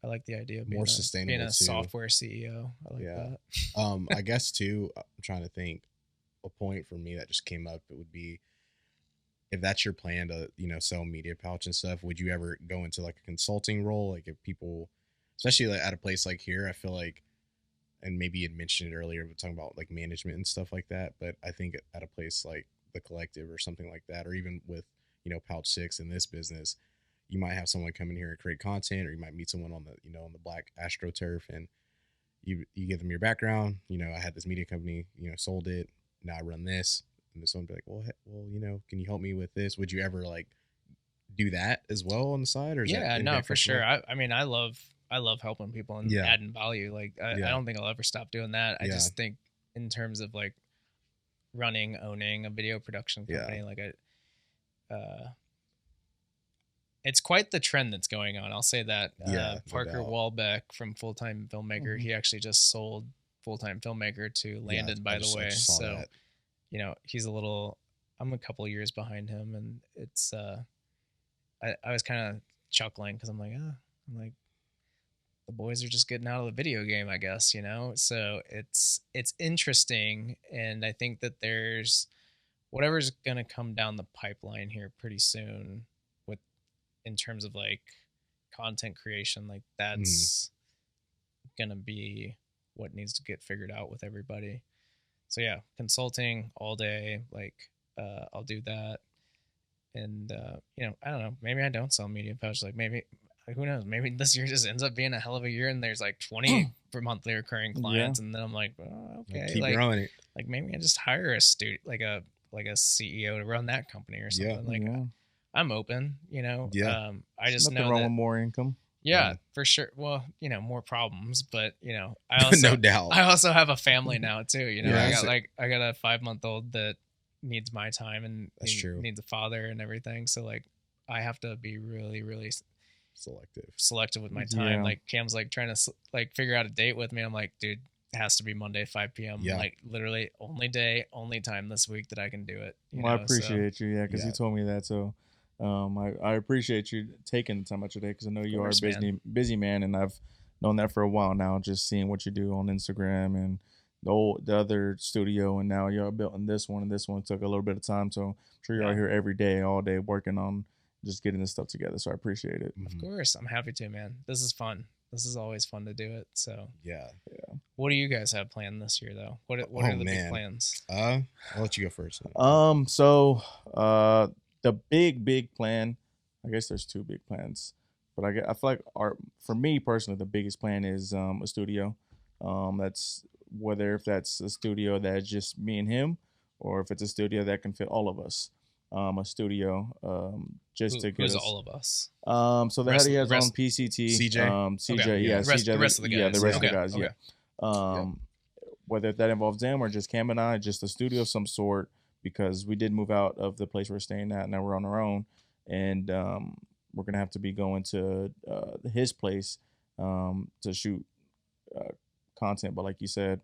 S1: I like the idea of being
S4: more sustainable,
S1: being a
S4: too.
S1: Software CEO. I like that.
S4: I guess too, I'm trying to think. A point for me that just came up, it would be, if that's your plan to, you know, sell Media Pouch and stuff, would you ever go into like a consulting role? Like if people, especially like at a place like here, I feel like, and maybe you'd mentioned it earlier, we're talking about like management and stuff like that. But I think at a place like the Collective or something like that, or even with, you know, Pouch 6 in this business, you might have someone come in here and create content, or you might meet someone on the, you know, on the Black AstroTurf, and you give them your background. You know, I had this media company, you know, sold it. Now I run this. And someone be like, well, you know, can you help me with this? Would you ever like do that as well on the side? Or is that
S1: no, for sure. I mean, I love helping people and adding value. Like I don't think I'll ever stop doing that. I just think in terms of like owning a video production company, like it's quite the trend that's going on. I'll say that. Parker Wahlbeck from Full Time Filmmaker, he actually just sold Full Time Filmmaker to Landon, by the way. So that. You know, I'm a couple of years behind him, and it's I was kind of chuckling because I'm like the boys are just getting out of the video game, I guess, you know. So it's interesting, and I think that there's whatever's gonna come down the pipeline here pretty soon with in terms of like content creation, like that's gonna be what needs to get figured out with everybody. So yeah, consulting all day, like I'll do that. And you know, I don't know, maybe I don't sell Media Pouch. Like maybe, who knows, maybe this year just ends up being a hell of a year and there's like 20 for monthly recurring clients, and then I'm like, oh, okay,
S4: keep growing it.
S1: Like maybe I just hire a like a CEO to run that company or something. I'm open, you know. I just know
S3: that more income.
S1: Yeah, for sure. Well, you know, more problems, but you know, I also
S4: no doubt.
S1: I also have a family now too. You know, I got a 5-month-old that needs my time, and
S4: That's
S1: he
S4: true.
S1: needs a father and everything. So like I have to be really, really selective with my time.
S3: Yeah.
S1: Like Cam's like trying to like figure out a date with me. I'm like, dude, it has to be Monday 5 p.m.
S4: Yeah.
S1: Like literally only day, only time this week that I can do it. You
S3: Well, I
S1: know?
S3: appreciate you, yeah, because
S4: Yeah.
S3: you told me that. So, I appreciate you taking the time out your day because I know you
S1: course,
S3: are a busy man, and I've known that for a while now. Just seeing what you do on Instagram and the other studio, and now you're building this one, and this one took a little bit of time. So I'm sure you're out here every day, all day, working on just getting this stuff together. So I appreciate it.
S1: Of course, I'm happy to, man. This is fun. This is always fun to do it. So
S4: Yeah.
S1: what do you guys have planned this year, though? What are the big plans?
S4: I'll let you go first.
S3: So the big plan, I guess there's two big plans, but I feel like for me personally, the biggest plan is a studio. That's if that's a studio that's just me and him, or if it's a studio that can fit all of us. A studio, just to get
S1: who's
S3: us.
S1: all of us?
S3: So the head he has on PCT,
S4: CJ?
S3: CJ,
S1: Okay.
S3: yeah,
S1: The rest
S3: CJ,
S1: of the guys.
S3: yeah, the rest
S1: Okay.
S3: of the guys,
S1: Okay.
S3: yeah. Whether that involves them or just Cam and I, just a studio of some sort, because we did move out of the place we're staying at. Now we're on our own, and we're gonna have to be going to his place to shoot content. But like you said,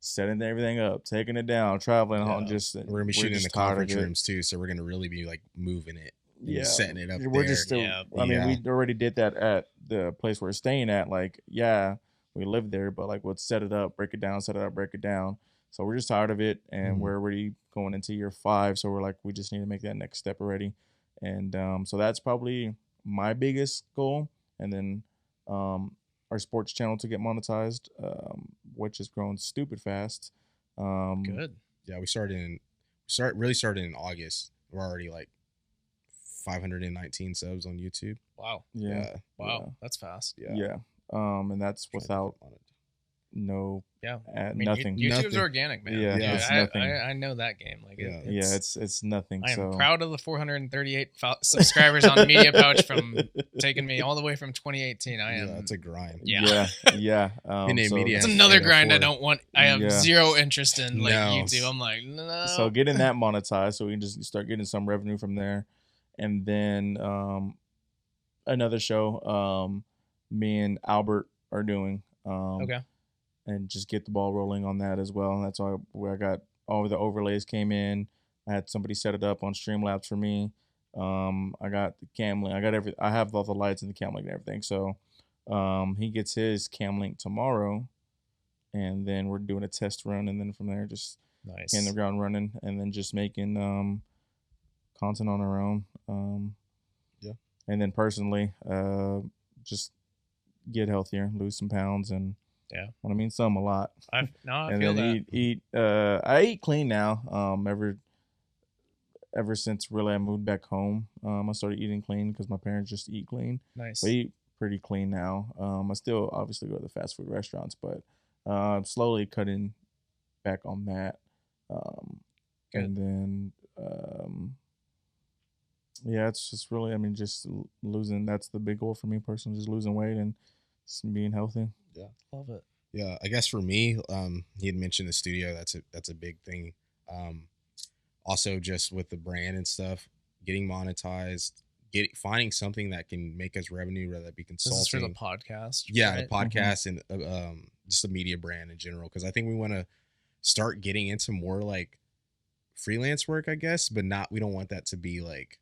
S3: setting everything up, taking it down, traveling,
S4: Yeah.
S3: on just
S4: We're gonna be shooting in the conference rooms too, so we're gonna really be like moving it,
S3: yeah,
S4: setting it up.
S3: We're
S4: there.
S3: just still.
S1: Yeah.
S3: I mean, we already did that at the place we're staying at. Like, yeah, we lived there, but like, let's set it up, break it down, set it up, break it down. So we're just tired of it, and we're already going into year 5. So we're like, we just need to make that next step already. And so that's probably my biggest goal. And then our sports channel to get monetized, which has grown stupid fast.
S1: Good.
S4: Yeah, we started in August. We're already like 519 subs on YouTube.
S1: Wow.
S3: Yeah.
S1: Wow.
S3: Yeah.
S1: That's fast.
S3: Yeah. And that's without no
S1: I mean,
S3: nothing.
S1: YouTube's
S4: Nothing.
S1: organic, man.
S3: Yeah,
S1: Dude,
S3: it's nothing.
S1: I know that game. Like,
S4: Yeah.
S3: It's nothing.
S1: I am
S3: so
S1: proud of the 438 subscribers on Media Pouch from taking me all the way from 2018. I am.
S4: Yeah, it's a grind.
S1: Yeah.
S3: yeah.
S4: Media
S1: It's
S4: has
S1: another
S4: to
S1: grind I
S4: afford-
S1: don't want. I have zero interest in like
S4: No.
S1: YouTube. I'm like, no.
S3: So getting that monetized, so we can just start getting some revenue from there, and then another show me and Albert are doing.
S1: Okay.
S3: And just get the ball rolling on that as well. And that's where I got all the overlays came in. I had somebody set it up on Streamlabs for me. I got the cam link. I have all the lights and the cam link and everything. So he gets his cam link tomorrow, and then we're doing a test run, and then from there just hitting the ground running, and then just making content on our own.
S4: Yeah.
S3: And then personally, just get healthier, lose some pounds, and I mean, some a lot.
S1: I
S3: and
S1: feel
S3: then
S1: that.
S3: I eat clean now. Ever since really I moved back home, I started eating clean because my parents just eat clean.
S1: Nice.
S3: But I eat pretty clean now. I still obviously go to the fast food restaurants, but I'm slowly cutting back on that. And then it's just really, I mean, just losing. That's the big goal for me personally, just losing weight and just being healthy.
S4: Yeah.
S1: Love it.
S4: Yeah, I guess for me, he had mentioned the studio. That's a big thing. Also, just with the brand and stuff, getting monetized, finding something that can make us revenue, whether that be consulting.
S1: This is for the podcast.
S4: Yeah,
S1: right?
S4: the podcast and just the media brand in general. Because I think we want to start getting into more like freelance work, I guess, but we don't want that to be like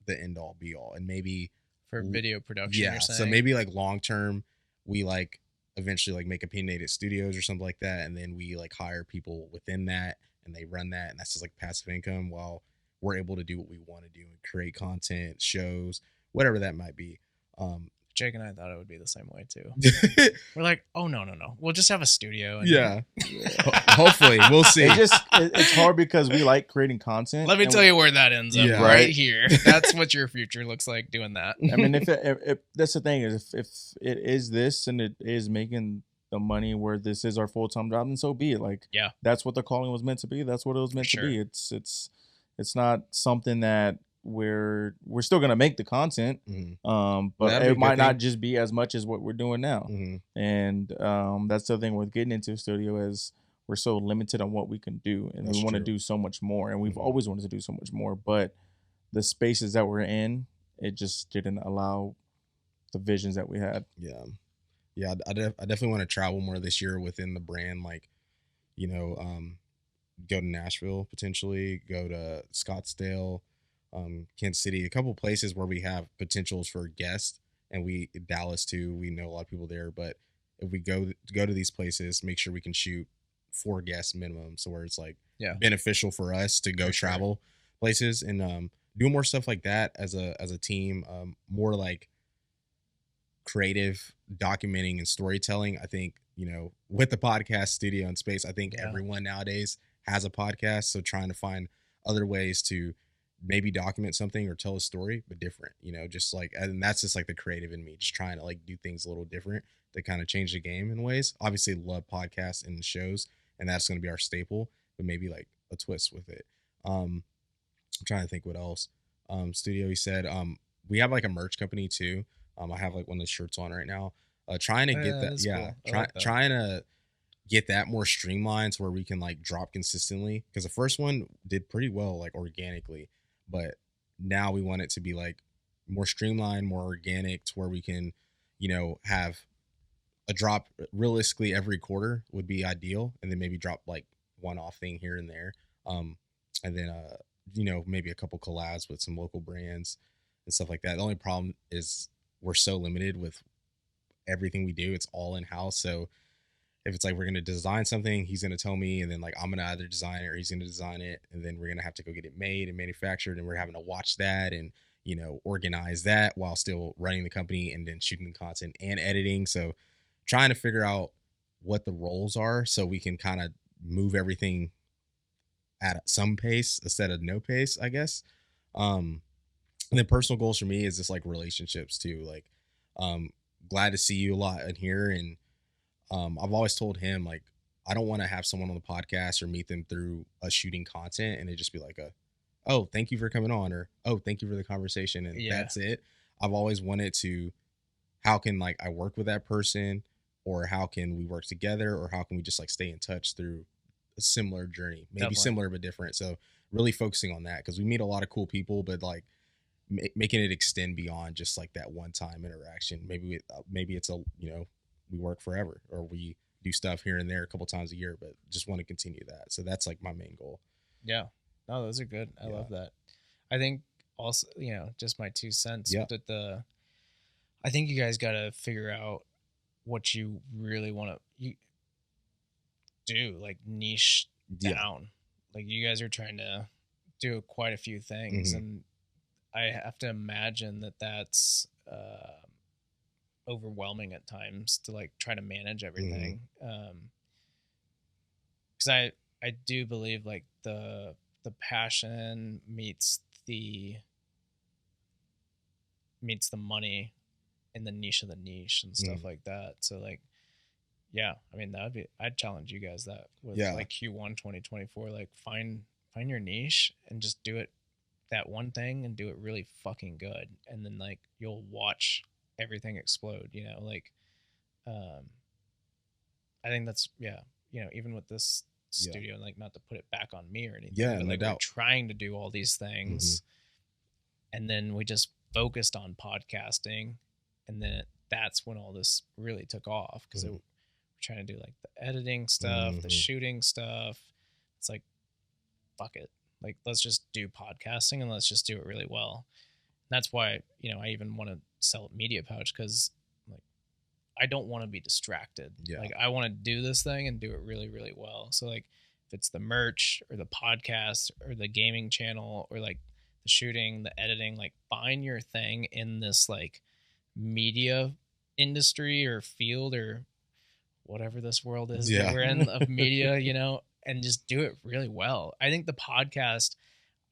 S4: the end all be all. And maybe
S1: for video production.
S4: Yeah,
S1: you're saying?
S4: so maybe like long term, we like eventually like make Opinionated studios or something like that, and then we like hire people within that, and they run that, and that's just like passive income while we're able to do what we want to do and create content, shows, whatever that might be.
S1: Jake and I thought it would be the same way too. We're like, oh no, we'll just have a studio. And
S4: Yeah. Hopefully, we'll see.
S3: It's hard because we like creating content.
S1: Let me tell you where that ends up.
S4: Yeah.
S1: Right here. That's what your future looks like doing that.
S3: I mean, if that's the thing is, if it is this and it is making the money where this is our full-time job, then so be it. Like,
S1: yeah,
S3: that's what the calling was meant to be. That's what it was meant to be. It's not something that we're still gonna make the content, but it might not just be as much as what we're doing now. And that's the thing with getting into a studio is we're so limited on what we can do, and
S4: That's
S3: we want to
S4: true.
S3: do so much more, and we've
S4: Mhm.
S3: always wanted to do so much more, but the spaces that we're in, it just didn't allow the visions that we had.
S4: Yeah. Yeah. I definitely want to travel more this year within the brand. Like, you know, go to Nashville, potentially go to Scottsdale, Kansas City, a couple places where we have potentials for guests, and Dallas too. We know a lot of people there, but if we go to these places, make sure we can shoot 4 guests minimum, so where it's like
S1: Yeah.
S4: beneficial for us to go
S1: For sure.
S4: travel places and do more stuff like that as a team, more like creative documenting and storytelling. I think, you know, with the podcast studio and space, I think
S1: Yeah.
S4: everyone nowadays has a podcast. So trying to find other ways to maybe document something or tell a story, but different, you know, just like, and that's just like the creative in me, just trying to like do things a little different to kind of change the game in ways. Obviously love podcasts and shows, and that's going to be our staple, but maybe like a twist with it. I'm trying to think what else. Studio, he said, we have like a merch company too. I have like one of the shirts on right now. Trying to get that,
S1: that's
S4: yeah,
S1: cool. I like that.
S4: trying to get that more streamlined to where we can like drop consistently. Because the first one did pretty well, like organically, but now we want it to be like more streamlined, more organic, to where we can, you know, have a drop realistically every quarter would be ideal, and then maybe drop like one-off thing here and there. And then you know, maybe a couple collabs with some local brands and stuff like that. The only problem is we're so limited with everything we do. It's all in-house. So if it's like we're gonna design something, he's gonna tell me, and then like I'm gonna either design it or he's gonna design it, and then we're gonna have to go get it made and manufactured, and we're having to watch that and, you know, organize that while still running the company and then shooting the content and editing. So trying to figure out what the roles are so we can kind of move everything at some pace instead of no pace, I guess. And then personal goals for me is just like relationships too. Like, glad to see you a lot in here. And I've always told him, like, I don't want to have someone on the podcast or meet them through a shooting content and it just be like oh, thank you for coming on, or, oh, thank you for the conversation. And that's it. I've always wanted to, how can like I work with that person, or how can we work together, or how can we just like stay in touch through a similar journey, maybe
S1: Definitely.
S4: similar but different. So really focusing on that, because we meet a lot of cool people, but like making it extend beyond just like that one time interaction. Maybe it's a, you know, we work forever, or we do stuff here and there a couple times a year, but just want to continue that. So that's like my main goal.
S1: Yeah. No, those are good. I love that. I think also, you know, just my 2 cents, that I think you guys got to figure out what you really want to do, like niche down. Like you guys are trying to do quite a few things, and I have to imagine that that's overwhelming at times to like try to manage everything. Because I do believe like the passion meets the money in the niche of the niche and stuff like that. So like, yeah, I mean, I'd challenge you guys that with like Q1 2024, like find your niche and just do it, that one thing, and do it really fucking good. And then like, you'll watch everything explode, you know, like, I think that's, you know, even with this studio, like not to put it back on me or anything, but like we're trying to do all these things, and then we just focused on podcasting, and then that's when all this really took off, because we're trying to do like the editing stuff, the shooting stuff. It's like, fuck it, like let's just do podcasting and let's just do it really well. And that's why, you know, I even want to sell a media pouch, because like I don't want to be distracted. Like I want to do this thing and do it really, really well. So like if it's the merch or the podcast or the gaming channel or like the shooting, the editing, like find your thing in this like media industry or field or whatever this world is that we're in of media, you know, and just do it really well. I think the podcast,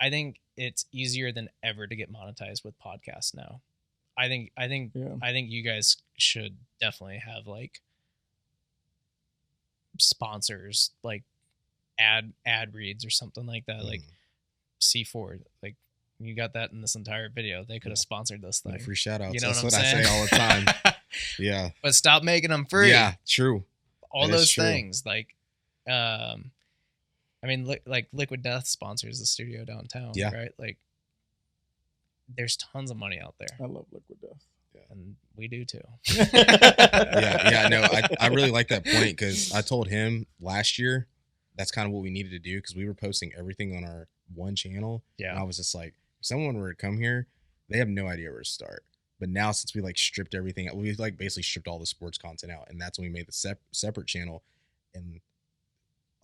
S1: I think it's easier than ever to get monetized with podcasts now. I think you guys should definitely have like sponsors, like ad reads or something like that. Like C4, like you got that in this entire video. They could have sponsored this thing.
S4: Free shout outs.
S1: You know
S4: That's
S1: what
S4: I say all the time.
S1: But stop making them free.
S4: Yeah, true.
S1: All those things, like I mean, like Liquid Death sponsors the studio downtown,
S4: Yeah.
S1: right? Like, there's tons of money out there,
S3: I love Liquid Death.
S1: and we do too.
S4: Yeah, no, I really like that point because I told him last year that's kind of what we needed to do because we were posting everything on our one channel.
S1: Yeah.
S4: And I was just like, if someone were to come here, they have no idea where to start. But now since we like stripped everything, we like basically stripped all the sports content out, and that's when we made the separate channel. And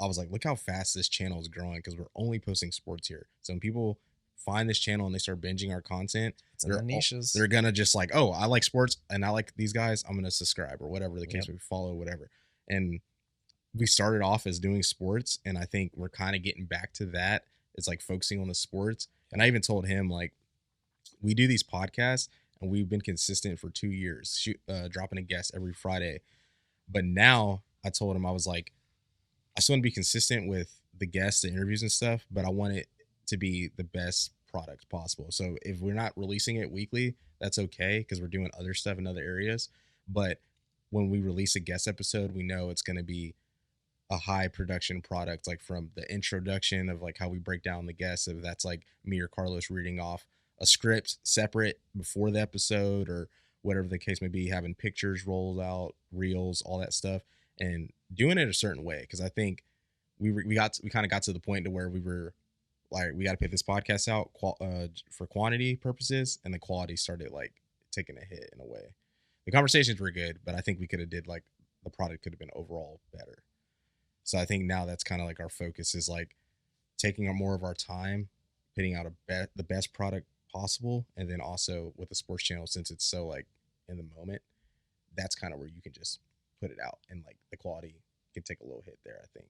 S4: I was like, look how fast this channel is growing because we're only posting sports here. So when people find this channel and they start binging our content,
S1: It's in the niches.
S4: they're gonna just like, oh, I like sports and I like these guys, I'm gonna subscribe or whatever the case may be, follow, whatever. And we started off as doing sports, and I think we're kind of getting back to that. It's like focusing on the sports. And I even told him, like, we do these podcasts and we've been consistent for 2 years, dropping a guest every Friday. But now I told him, I was like, I still want to be consistent with the guests, the interviews and stuff, but I want it to be the best product possible. So if we're not releasing it weekly, that's okay because we're doing other stuff in other areas. But when we release a guest episode, we know it's going to be a high production product, like from the introduction of like how we break down the guests. If that's like me or Carlos reading off a script separate before the episode or whatever the case may be, having pictures rolled out, reels, all that stuff, and doing it a certain way. Because I think we kind of got to the point to where we were like, we got to put this podcast out for quantity purposes, and the quality started like taking a hit in a way. The conversations were good, but I think we could have did like the product could have been overall better. So I think now that's kind of like our focus is like taking more of our time, putting out the best product possible, and then also with the sports channel, since it's so like in the moment, that's kind of where you can just put it out and like the quality can take a little hit there, I think.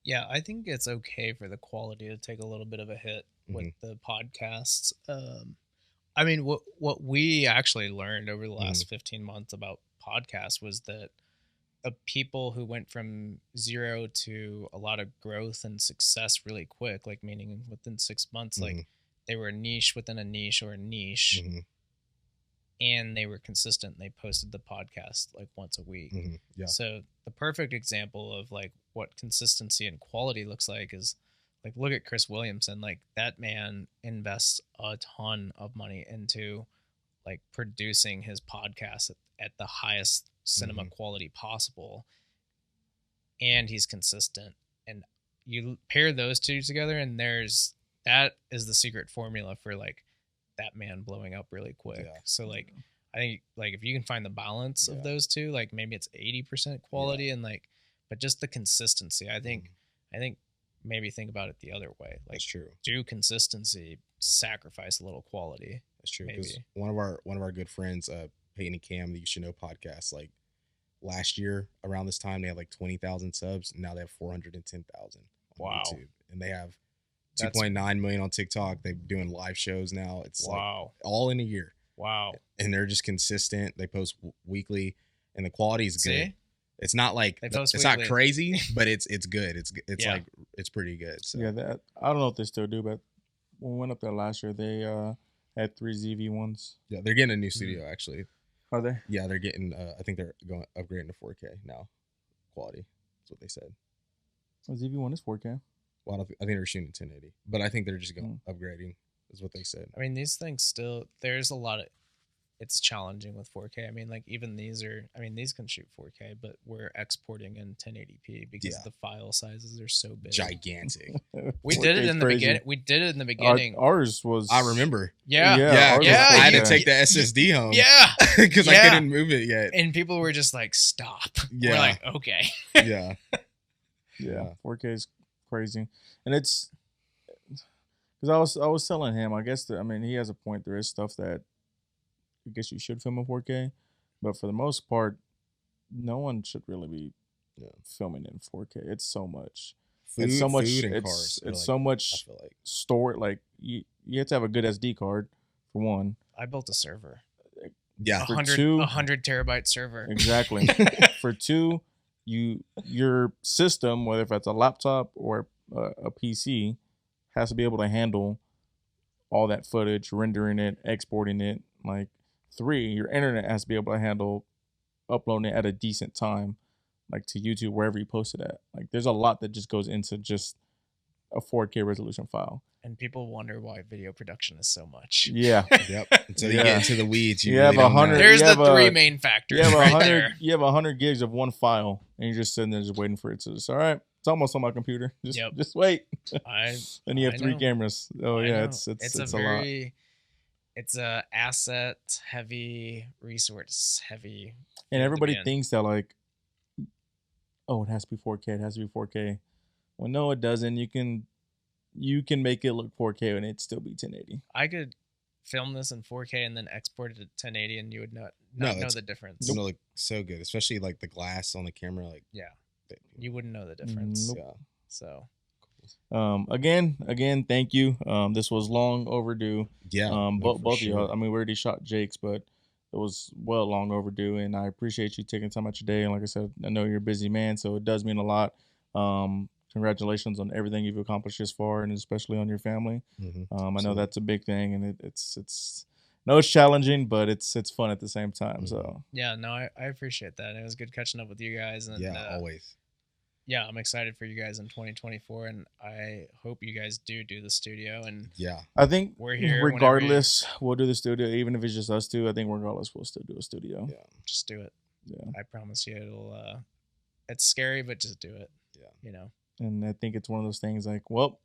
S1: Yeah, I think it's okay for the quality to take a little bit of a hit with the podcasts. I mean, what we actually learned over the last 15 months about podcasts was that people who went from 0 to a lot of growth and success really quick, like meaning within 6 months, like they were a niche within a niche or a niche, and they were consistent. They posted the podcast like once a week.
S4: Yeah.
S1: So the perfect example of like what consistency and quality looks like is like, look at Chris Williamson. Like, that man invests a ton of money into like producing his podcast at the highest cinema quality possible, and he's consistent. And you pair those two together, and that is the secret formula for like that man blowing up really quick. So like, I think like if you can find the balance of those two, like maybe it's 80% quality and like, but just the consistency. I think maybe think about it the other way. Like,
S4: that's true.
S1: Do consistency, sacrifice a little quality.
S4: That's true. Because one of our good friends, Peyton and Cam, the You Should Know podcast, like last year around this time, they had like 20,000 subs. And now they have 410,000 on YouTube, and they have 2.9 million on TikTok. They're doing live shows now. It's like all in a year.
S1: Wow.
S4: And they're just consistent. They post weekly, and the quality is good.
S1: See?
S4: It's not like it's
S1: weekly.
S4: not crazy, but it's good. It's like it's pretty good. So.
S3: Yeah, that I don't know if they still do, but when we went up there last year, they had 3 ZV-1s.
S4: Yeah, they're getting a new studio actually.
S3: Are they?
S4: Yeah, they're getting. I think they're going upgrading to 4K now. Quality. That's what they said.
S3: A ZV-1 is 4K.
S4: Well, I think they're shooting 1080, but I think they're just going upgrading. Is what they said.
S1: I mean, these things still. There's a lot of. It's challenging with 4K. I mean, like even these can shoot 4K, but we're exporting in 1080p because the file sizes are so big.
S4: Gigantic.
S1: We did it in the beginning. We did it in the beginning.
S3: Ours was.
S4: I remember.
S1: Yeah.
S4: I had to take the SSD home.
S1: Yeah.
S4: Because I couldn't move it yet.
S1: And people were just like, "Stop."
S4: Yeah.
S1: We're like, "Okay."
S4: Yeah.
S3: Yeah. 4K is crazy, and it's because I was telling him. I guess he has a point. There is stuff that I guess you should film in 4K, but for the most part, no one should really be filming in 4K. It's so much. It's so much. It's so much stored. Like you have to have a good SD card for one.
S1: I built a server.
S4: Yeah,
S1: 100 terabyte server.
S3: Exactly. For two, your system, whether if it's a laptop or a PC, has to be able to handle all that footage, rendering it, exporting it. Like 3, your internet has to be able to handle uploading it at a decent time. like to YouTube, wherever you post it at. Like there's a lot that just goes into just a 4K resolution file.
S1: And people wonder why video production is so much.
S3: Yeah.
S4: Yep. Until you get into the weeds, you
S3: You
S4: really
S3: have
S4: don't know.
S3: 100
S1: There's
S3: you
S1: the
S3: have
S1: three
S3: a-
S1: main factors
S3: You have
S1: right
S3: 100.
S1: there.
S3: You have 100 gigs of one file, and you're just sitting there just waiting for it to. Just, all right, it's almost on my computer. Just wait. And you have
S1: I
S3: 3
S1: know.
S3: Oh
S1: I
S3: yeah,
S1: know.
S3: it's a lot.
S1: It's a asset heavy, resource heavy.
S3: And everybody
S1: again.
S3: thinks that like, oh, it has to be 4K. It has to be 4K. Well, no, it doesn't. You can make it look 4K and it'd still be 1080.
S1: I could film this in 4K and then export it to 1080, and you would not
S4: No,
S1: know the difference.
S4: It's gonna look so good, especially like the glass on the camera. Like,
S1: Yeah, you wouldn't know the difference.
S3: Nope.
S1: So,
S3: Again, thank you. This was long overdue.
S4: yeah.
S3: Both of
S4: sure.
S3: y'all. I mean, we already shot Jake's, but it was well long overdue, and I appreciate you taking time out your day. And like I said, I know you're a busy man, so it does mean a lot. Congratulations on everything you've accomplished this far, and especially on your family. I know that's a big thing, and it's challenging, but it's fun at the same time. So
S1: yeah, no, I appreciate that. It was good catching up with you guys. And
S4: always.
S1: Yeah, I'm excited for you guys in 2024, and I hope you guys do the studio. And
S4: Yeah,
S3: I think
S1: we're here.
S3: Regardless, we'll do the studio, even if it's just us two. I think regardless, we'll still do a studio.
S4: Yeah,
S1: just do it.
S3: Yeah,
S1: I promise you, it'll. It's scary, but just do it.
S4: Yeah,
S1: you know.
S3: And I think it's one of those things like, well,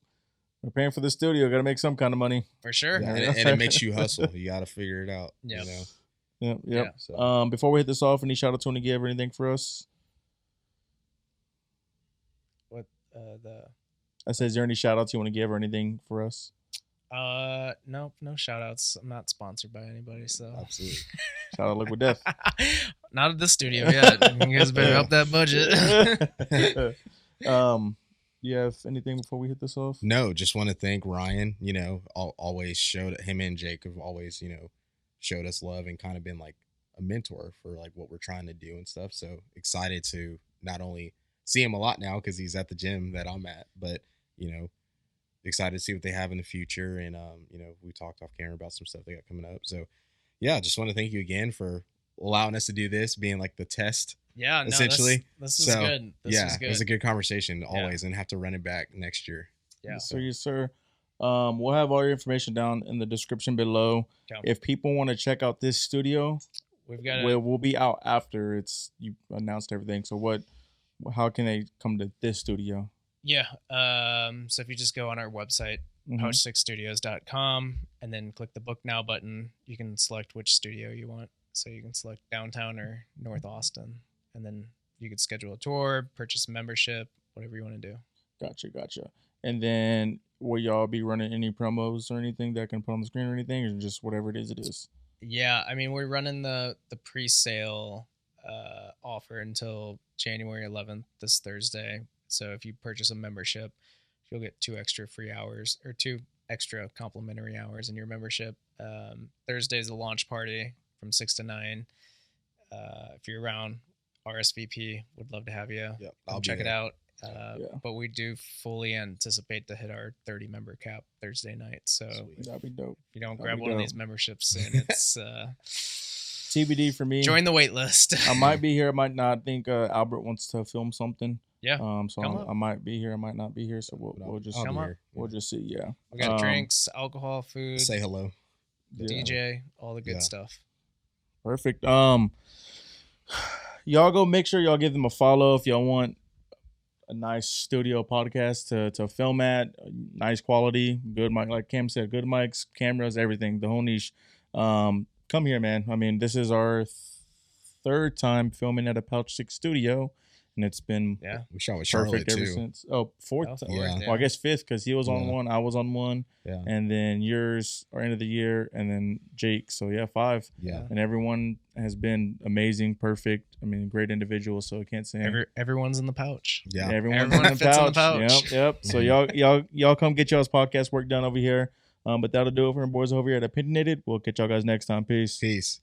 S3: we're paying for the studio, got to make some kind of money.
S1: For sure.
S4: Yeah, and it makes you hustle. You got to figure it out.
S1: Yeah.
S4: You know?
S3: Yep.
S1: Yeah.
S3: So. Before we hit this off, any shout out to want to give or anything for us?
S1: What
S3: I said, is there any shout outs you want to give or anything for us?
S1: Nope, no shout outs. I'm not sponsored by anybody, so
S4: Absolutely.
S3: Shout out Liquid Death.
S1: Not at the studio yet. You guys better up that budget.
S3: You have anything before we hit this off?
S4: No, just want to thank Ryan. You know, always showed him and Jake have always, showed us love and kind of been like a mentor for like what we're trying to do and stuff. So excited to not only see him a lot now because he's at the gym that I'm at, but excited to see what they have in the future. And we talked off camera about some stuff they got coming up. So yeah, just want to thank you again for allowing us to do this, being like the test.
S1: Yeah, no,
S4: essentially.
S1: This is good. This is good.
S4: It was a good conversation always, and have to run it back next year.
S1: Yeah.
S3: Yes, sir. We'll have all your information down in the description below.
S1: Okay.
S3: If people want to check out this studio, we'll be out after you announced everything. So how can they come to this studio?
S1: Yeah. So if you just go on our website, pouch6studios.com, and then click the book now button, you can select which studio you want. So you can select downtown or North Austin, and then you could schedule a tour, purchase a membership, whatever you want to do.
S3: Gotcha. And then will y'all be running any promos or anything that I can put on the screen or anything, or just whatever it is?
S1: Yeah, I mean, we're running the pre-sale offer until January 11th, this Thursday. So if you purchase a membership, you'll get 2 extra free hours or 2 extra complimentary hours in your membership. Thursday's the launch party from 6 to 9. If you're around, RSVP, would love to have you.
S4: Yep,
S1: Come check it out.
S3: Yeah.
S1: But we do fully anticipate to hit our 30 member cap Thursday night. So
S3: that'd be dope.
S1: if you don't grab one of these memberships soon, it's
S3: TBD for me.
S1: Join the wait list.
S3: I might be here. I might not. I think Albert wants to film something.
S1: Yeah.
S3: So I might be here. I might not be here. So we'll just
S1: come up.
S3: We'll just see. Yeah.
S1: We got drinks, alcohol, food.
S4: Say hello.
S1: DJ, all the good stuff.
S3: Perfect. Y'all go make sure y'all give them a follow if y'all want a nice studio podcast to film at, nice quality, good mic, like Cam said, good mics, cameras, everything, the whole niche. Come here, man. I mean, this is our 3rd time filming at a Pouch 6 studio, and it's been
S4: we shot with Charlotte
S3: perfect ever
S4: too.
S3: since. Oh, 4th.
S4: Yeah.
S3: Well, I guess 5th because he was on one, I was on one,
S4: Yeah.
S3: and then yours are end of the year, and then Jake. So yeah, 5.
S4: Yeah.
S3: And everyone has been amazing, perfect. I mean, great individuals. So I can't say
S1: Everyone's in the pouch.
S4: Yeah.
S3: everyone
S1: fits in the pouch.
S3: Yep. So y'all come get y'all's podcast work done over here. But that'll do it for our boys over here at Opinionated. We'll catch y'all guys next time. Peace.
S4: Peace.